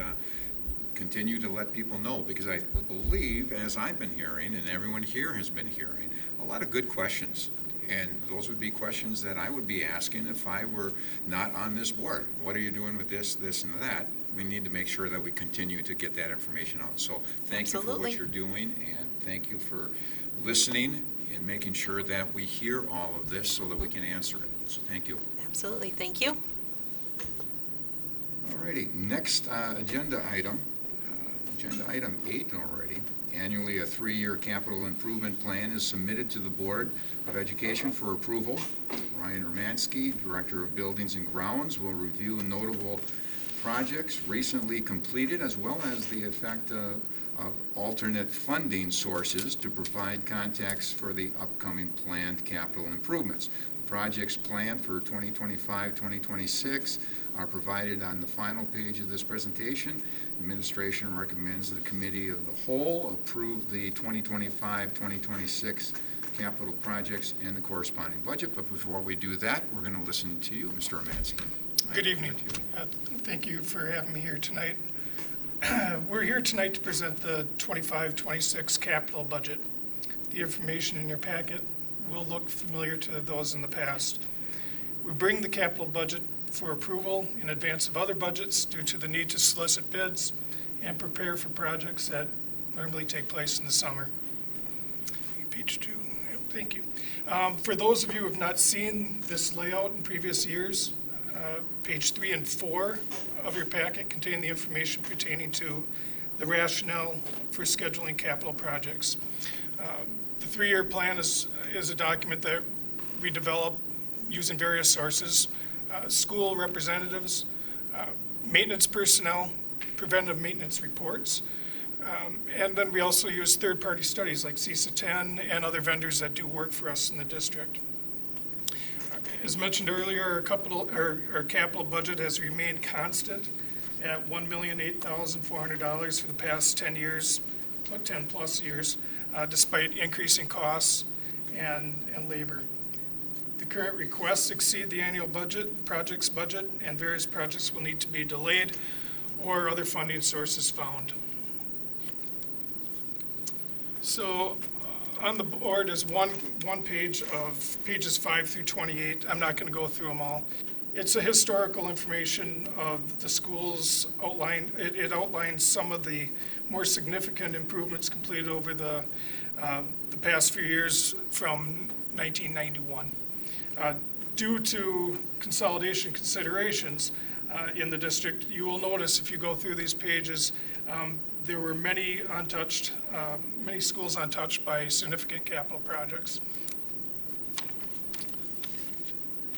continue to let people know, because I believe, as I've been hearing, and everyone here has been hearing, a lot of good questions. And those would be questions that I would be asking if I were not on this board. What are you doing with this, this, and that? We need to make sure that we continue to get that information out. So thank you for what you're doing, and thank you for listening and making sure that we hear all of this so that we can answer it. So thank you. Absolutely. Thank you. All righty. Next agenda item 8 already. Annually, a 3-year capital improvement plan is submitted to the Board of Education for approval. Ryan Romansky, Director of Buildings and Grounds, will review notable projects recently completed, as well as the effect of alternate funding sources to provide context for the upcoming planned capital improvements. The projects planned for 2025-2026 are provided on the final page of this presentation. Administration recommends the Committee of the Whole approve the 2025-2026 capital projects and the corresponding budget. But before we do that, we're going to listen to you, Mr. Romansky. Good evening. Thank you for having me here tonight. We're here tonight to present the 25-26 capital budget. The information in your packet will look familiar to those in the past. We bring the capital budget for approval in advance of other budgets due to the need to solicit bids and prepare for projects that normally take place in the summer. Page 2. Thank you. For those of you who have not seen this layout in previous years, page 3 and 4 of your packet contain the information pertaining to the rationale for scheduling capital projects. The 3-year plan is a document that we develop using various sources, school representatives, maintenance personnel, preventive maintenance reports, and then we also use third-party studies like CISA 10 and other vendors that do work for us in the district. As mentioned earlier, our capital budget has remained constant at $1,008,400 for the past 10 years, 10 plus years, despite increasing costs and labor. The current requests exceed the annual project's budget, and various projects will need to be delayed or other funding sources found. So on the board is one page of pages 5 through 28. I'm not going to go through them all. It's a historical information of the schools outline. It outlines some of the more significant improvements completed over the past few years from 1991. Due to consolidation considerations in the district, you will notice if you go through these pages, there were many untouched, many schools untouched by significant capital projects.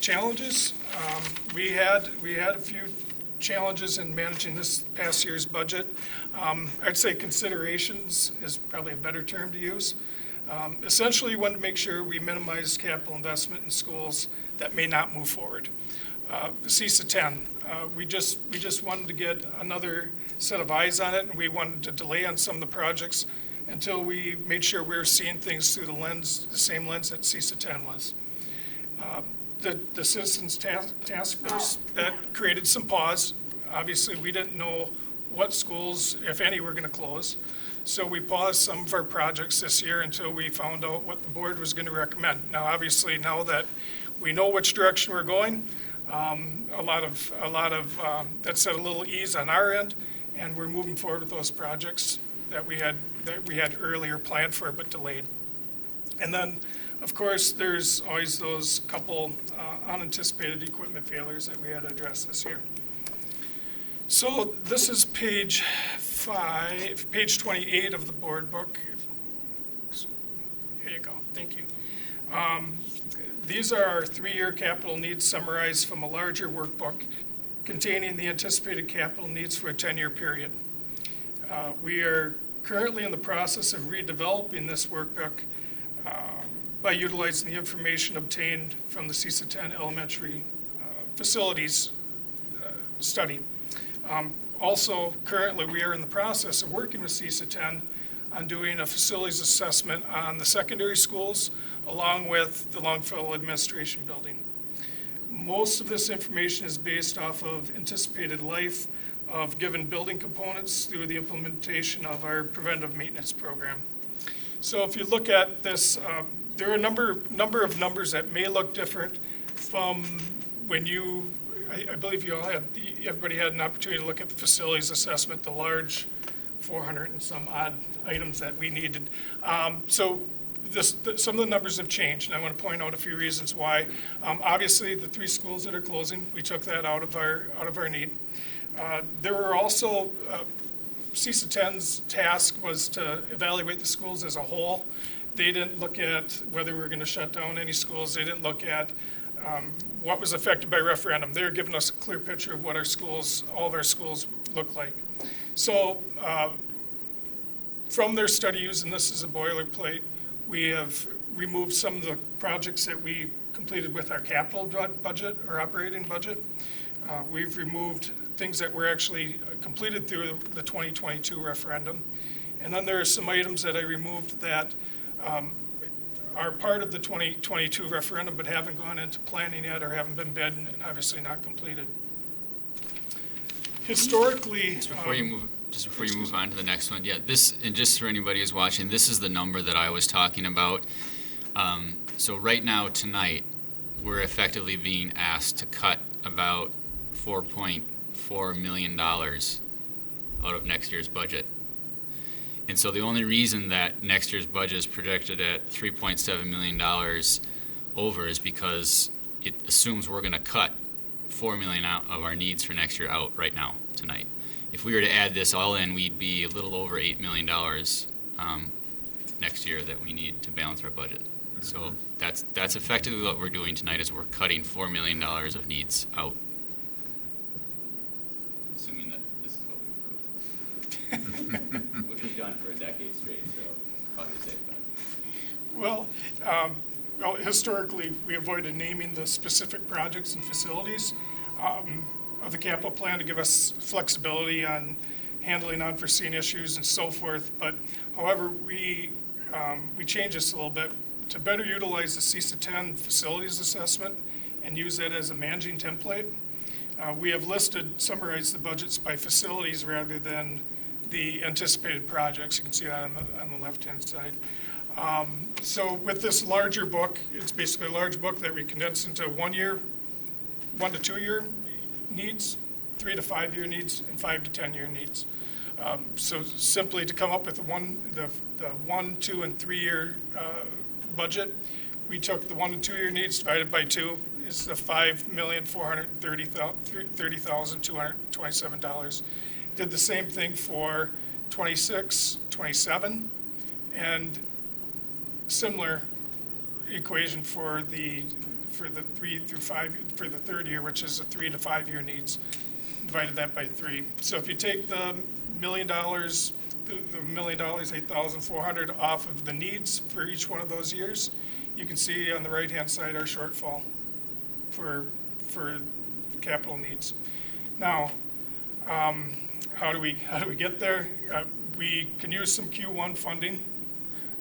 Challenges, we had a few challenges in managing this past year's budget. I'd say considerations is probably a better term to use. Essentially, we wanted to make sure we minimize capital investment in schools that may not move forward. CISA 10, we just wanted to get another set of eyes on it, and we wanted to delay on some of the projects until we made sure we were seeing things through the same lens that CISA 10 was. The Citizens Task Force, that created some pause. Obviously, we didn't know what schools, if any, were going to close. So we paused some of our projects this year until we found out what the board was going to recommend. Now, obviously, now that we know which direction we're going, a lot of that set a little ease on our end, and we're moving forward with those projects that we had earlier planned for but delayed. And then, of course, there's always those couple unanticipated equipment failures that we had to address this year. So this is page 28 of the board book. Here you go. Thank you. These are our 3-year capital needs summarized from a larger workbook containing the anticipated capital needs for a 10-year period. We are currently in the process of redeveloping this workbook by utilizing the information obtained from the CISA 10 elementary facilities study. Also, currently, we are in the process of working with CISA 10 on doing a facilities assessment on the secondary schools, along with the Longfellow Administration Building. Most of this information is based off of anticipated life of given building components through the implementation of our preventive maintenance program. So if you look at this, there are a number of numbers that may look different from when I believe everybody had an opportunity to look at the facilities assessment, the large 400 and some odd items that we needed. So some of the numbers have changed, and I want to point out a few reasons why. Obviously, the 3 schools that are closing, we took that out of our need. There were also, CISA 10's task was to evaluate the schools as a whole. They didn't look at whether we were going to shut down any schools. They didn't look at what was affected by referendum. They're giving us a clear picture of what all of our schools look like. So from their studies, and this is a boilerplate, we have removed some of the projects that we completed with our capital budget or operating budget. We've removed things that were actually completed through the 2022 referendum. And then there are some items that I removed that are part of the 2022 referendum but haven't gone into planning yet or haven't been bid and obviously not completed. Historically, Just before you move on to the next one, yeah, this, and just for anybody who's watching, this is the number that I was talking about. So right now, tonight, we're effectively being asked to cut about $4.4 million out of next year's budget. And so the only reason that next year's budget is projected at $3.7 million over is because it assumes we're going to cut $4 million out of our needs for next year out right now, tonight. If we were to add this all in, we'd be a little over $8 million next year that we need to balance our budget. So that's effectively what we're doing tonight, is we're cutting $4 million of needs out. Assuming that this is what we approved, which we've done for a decade straight, so probably safe bet. well, historically, we avoided naming the specific projects and facilities of the capital plan to give us flexibility on handling unforeseen issues and so forth. But however, we changed this a little bit to better utilize the CISA 10 facilities assessment and use that as a managing template. We have summarized the budgets by facilities rather than the anticipated projects. You can see that on the left-hand side. So with this larger book, it's basically a large book that we condensed into 1 year 1 to 2 year needs, 3 to 5 year needs, and 5 to 10 year needs. So simply to come up with the 1, 2, and 3 year budget, we took the 1 and 2 year needs divided by 2 is the $5,430,227. Did the same thing for 26, 27, and similar equation for the 3 through 5 for the third year, which is the 3 to 5 year needs. Divided that by 3. So if you take the $1 million, the $1 million, 8,400 off of the needs for each one of those years, you can see on the right-hand side our shortfall for capital needs. Now, how do we get there? We can use some Q1 funding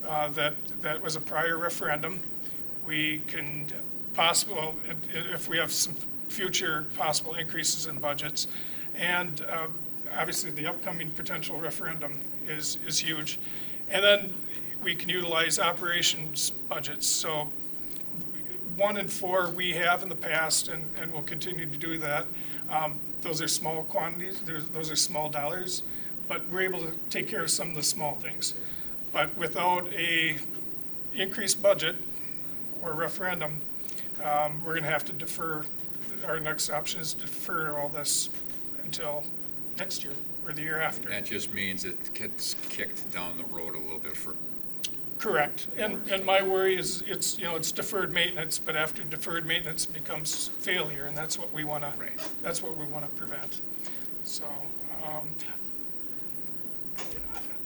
that was a prior referendum. We can possible if we have some future possible increases in budgets, and obviously the upcoming potential referendum is huge. And then we can utilize operations budgets. So 1 and 4 we have in the past, and we'll continue to do that. Those are small quantities, those are small dollars, but we're able to take care of some of the small things. But without a increased budget or referendum, we're going to have to defer. Our next option is to defer all this until next year or the year after. That just means it gets kicked down the road a little bit for. Correct. And my worry is it's deferred maintenance, but after deferred maintenance becomes failure, and that's what we want to. Right. That's what we want to prevent. So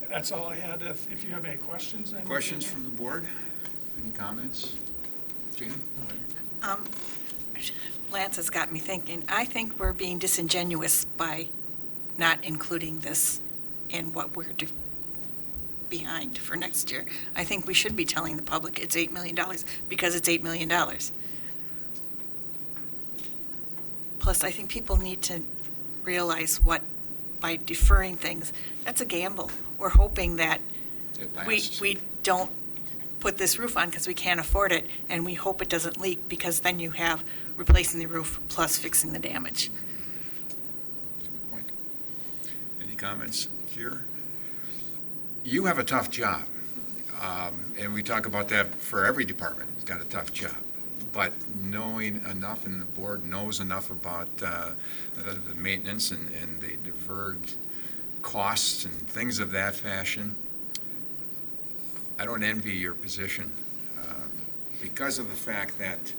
that's all I had. If you have any questions. Questions from the board? Any comments? Jane? Lance has got me thinking. I think we're being disingenuous by not including this in what we're behind for next year. I think we should be telling the public it's $8 million because it's $8 million. Plus, I think people need to realize what, by deferring things, that's a gamble. We're hoping that we don't put this roof on because we can't afford it, and we hope it doesn't leak, because then you have replacing the roof plus fixing the damage. Good point. Any comments here? You have a tough job, and we talk about that for every department. It's got a tough job. But knowing enough, and the board knows enough about the maintenance and the deferred costs and things of that fashion, I don't envy your position because of the fact that,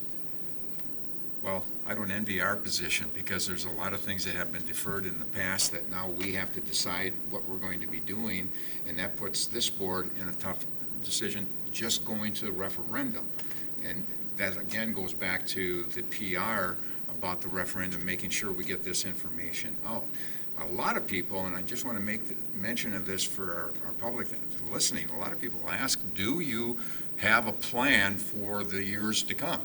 well, I don't envy our position because there's a lot of things that have been deferred in the past that now we have to decide what we're going to be doing, and that puts this board in a tough decision just going to the referendum. And that again goes back to the PR about the referendum, making sure we get this information out. A lot of people, and I just want to make mention of this for our public that's listening, a lot of people ask, do you have a plan for the years to come?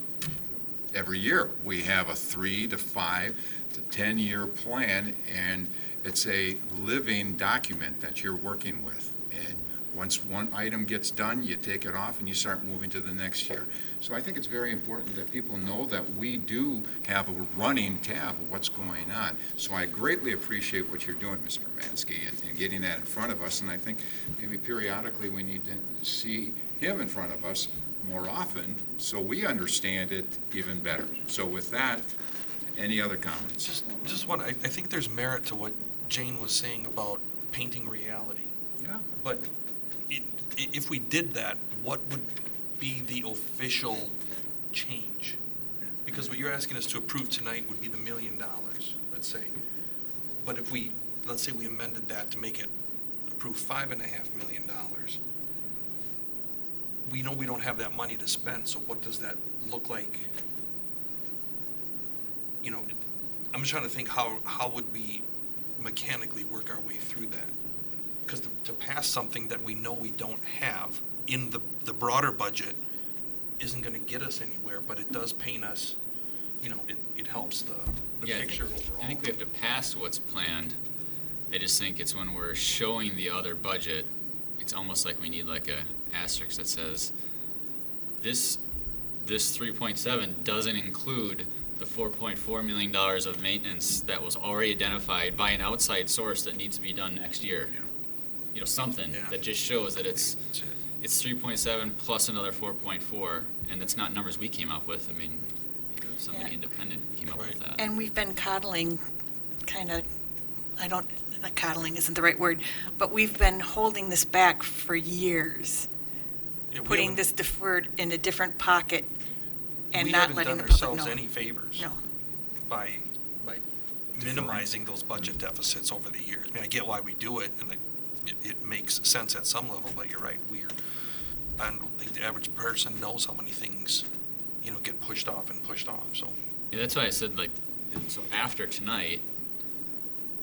Every year we have a 3 to 5 to 10 year plan, and it's a living document that you're working with. And once one item gets done, you take it off and you start moving to the next year. So I think it's very important that people know that we do have a running tab of what's going on. So I greatly appreciate what you're doing, Mr. Mansky, and getting that in front of us. And I think maybe periodically we need to see him in front of us more often so we understand it even better. So with that, any other comments? Just one, I think there's merit to what Jane was saying about painting reality. Yeah. But if we did that, what would be the official change? Because what you're asking us to approve tonight would be the $1 million, let's say. But if let's say we amended that to make it approve $5.5 million, we know we don't have that money to spend, so what does that look like? I'm just trying to think how would we mechanically work our way through that? Because to pass something that we know we don't have in the broader budget isn't going to get us anywhere, but it does paint us, it helps the picture overall. I think we have to pass what's planned. I just think it's when we're showing the other budget, it's almost like we need like a asterisk that says this 3.7 doesn't include the $4.4 million of maintenance that was already identified by an outside source that needs to be done next year. Something that just shows that it's 3.7 plus another 4.4, and it's not numbers we came up with. I mean, somebody independent came up with that. And we've been coddling, not coddling isn't the right word, but we've been holding this back for years, putting this deferred in a different pocket and not letting the public know. We haven't done ourselves any favors. No. By minimizing those budget deficits over the years. I mean, I get why we do it, and it makes sense at some level, but you're right. I don't think the average person knows how many things, get pushed off, so. Yeah, that's why I said, so after tonight,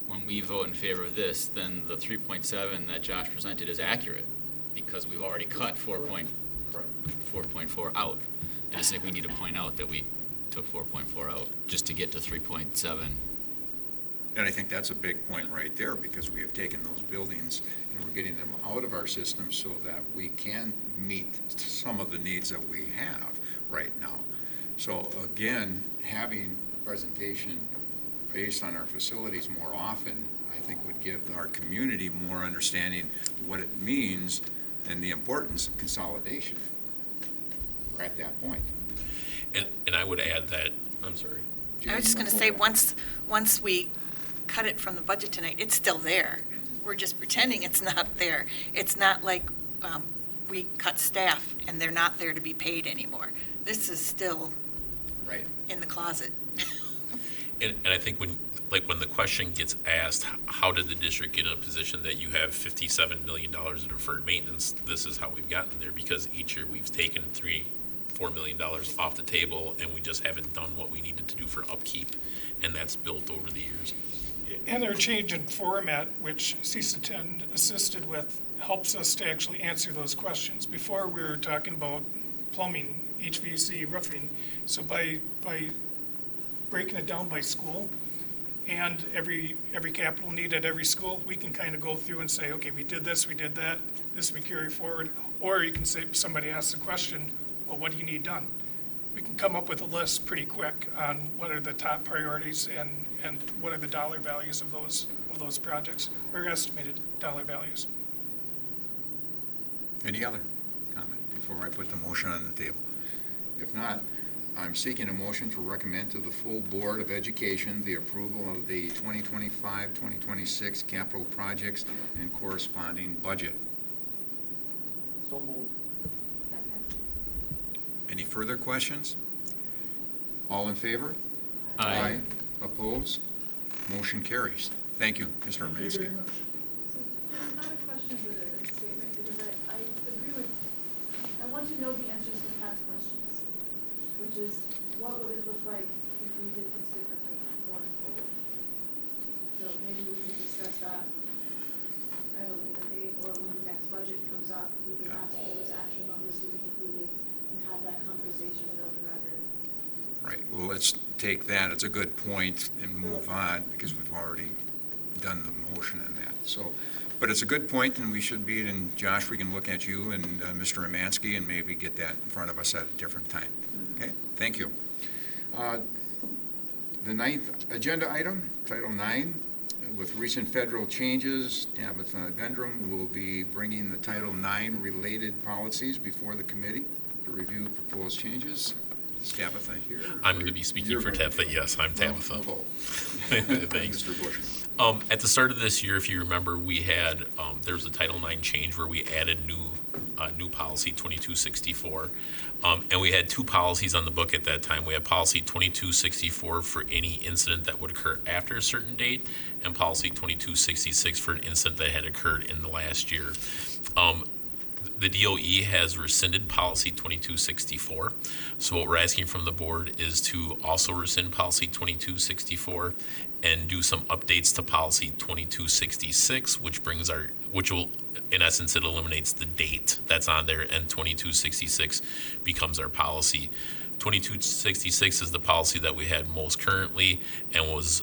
when we vote in favor of this, then the 3.7 that Josh presented is accurate, because we've already cut 4.4 out. I just think we need to point out that we took 4.4 out just to get to 3.7. And I think that's a big point right there, because we have taken those buildings and we're getting them out of our system so that we can meet some of the needs that we have right now. So again, having a presentation based on our facilities more often, I think would give our community more understanding what it means and the importance of consolidation. We're at that point. And I would add that, I'm sorry. I was just going to say, once we cut it from the budget tonight, it's still there. We're just pretending it's not there. It's not like we cut staff and they're not there to be paid anymore. This is still in the closet. And I think when the question gets asked, how did the district get in a position that you have $57 million of deferred maintenance? This is how we've gotten there, because each year we've taken $4 million off the table, and we just haven't done what we needed to do for upkeep, and that's built over the years. And their change in format, which CISA-10 assisted with, helps us to actually answer those questions. Before, we were talking about plumbing, HVAC, roofing. So by breaking it down by school and every capital need at every school, we can kind of go through and say, okay, we did this, we did that, this we carry forward. Or you can say, somebody asks the question, well, what do you need done? We can come up with a list pretty quick on what are the top priorities and what are the dollar values of those projects, or estimated dollar values. Any other comment before I put the motion on the table? If not, I'm seeking a motion to recommend to the full Board of Education the approval of the 2025-2026 capital projects and corresponding budget. So moved. Any further questions? All in favor? Aye. Opposed? Motion carries. Thank you, Mr. Thank you very Mansky. much. So, not a question, but a statement, because I agree with, I want to know the answers to Pat's questions, which is, what would it look like if we did this differently going forward? So maybe we can discuss that at a later date, or when the next budget comes up, we can ask for those actual numbers to be included and have that conversation in open record. Right, well, let's take that, it's a good point, and move on, because we've already done the motion in that. So, but it's a good point, and we should be, and Josh, we can look at you and Mr. Romansky and maybe get that in front of us at a different time. Okay, thank you. The ninth agenda item, Title IX, with recent federal changes, Tabitha Gundrum will be bringing the Title IX related policies before the committee to review proposed changes. Is Tabitha here? I'm going to be speaking for Tabitha. Yes, I'm Tabitha. Thanks. Mr. Bush. At the start of this year, if you remember, we had there was a Title IX change where we added new policy 2264, and we had two policies on the book at that time. We had policy 2264 for any incident that would occur after a certain date, and policy 2266 for an incident that had occurred in the last year. The DOE has rescinded policy 2264. So what we're asking from the board is to also rescind policy 2264 and do some updates to policy 2266, which will, in essence, it eliminates the date that's on there, and 2266 becomes our policy. 2266 is the policy that we had most currently and was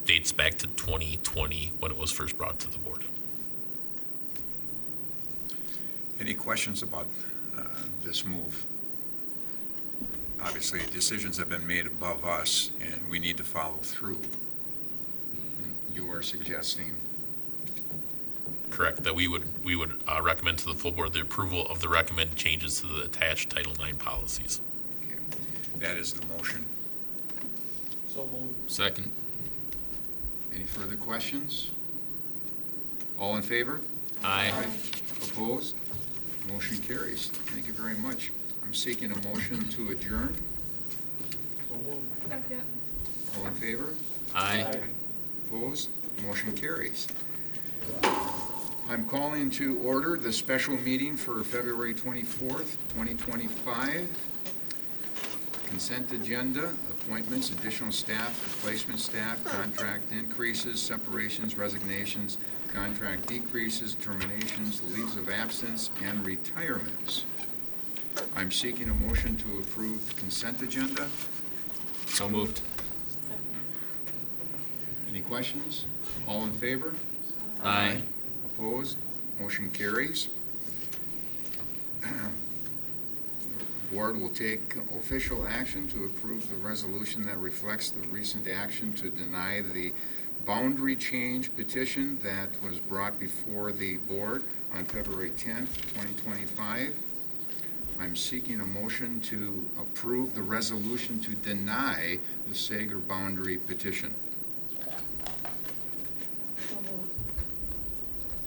dates back to 2020 when it was first brought to the board. Any questions about this move? obviously, decisions have been made above us, and we need to follow through. And you are suggesting, Correct, that we would recommend to the full board the approval of the recommended changes to the attached Title IX policies. okay, that is the motion. Second. Any further questions? All in favor? Aye. Opposed? Motion carries. Thank you very much. I'm seeking a motion to adjourn. Second. All in favor? Aye. Opposed? Motion carries. I'm calling to order the special meeting for February 24th, 2025. Consent agenda, appointments, additional staff, replacement staff, contract increases, separations, resignations, contract decreases, terminations, leaves of absence, and retirements. I'm seeking a motion to approve the consent agenda. So moved. Any questions? All in favor? Aye. Opposed? Motion carries. Board will take official action to approve the resolution that reflects the recent action to deny the boundary change petition that was brought before the board on February 10th, 2025. I'm seeking a motion to approve the resolution to deny the Sager boundary petition.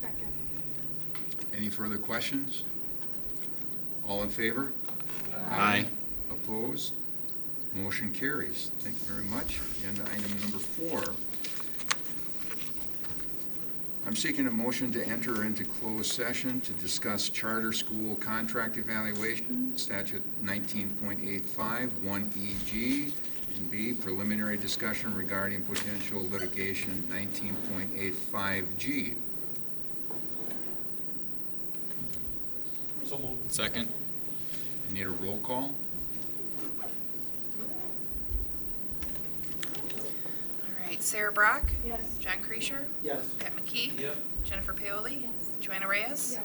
Second. Any further questions? All in favor? Aye. Opposed? Motion carries. Thank you very much. Agenda item number 4. I'm seeking a motion to enter into closed session to discuss charter school contract evaluation, statute 19.85, 1EG, and B, preliminary discussion regarding potential litigation, 19.85G. Second. I need a roll call. All right, Sarah Brock? Yes. John Creasure? Yes. Pat McKee? Yep. Jennifer Paoli? Yes. Joanna Reyes? Yes.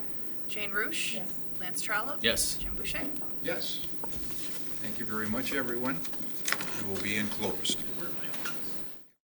Jane Roosh? Yes. Lance Trollope? Yes. Jim Boucher? Yes. Thank you very much, everyone. We will be in closed.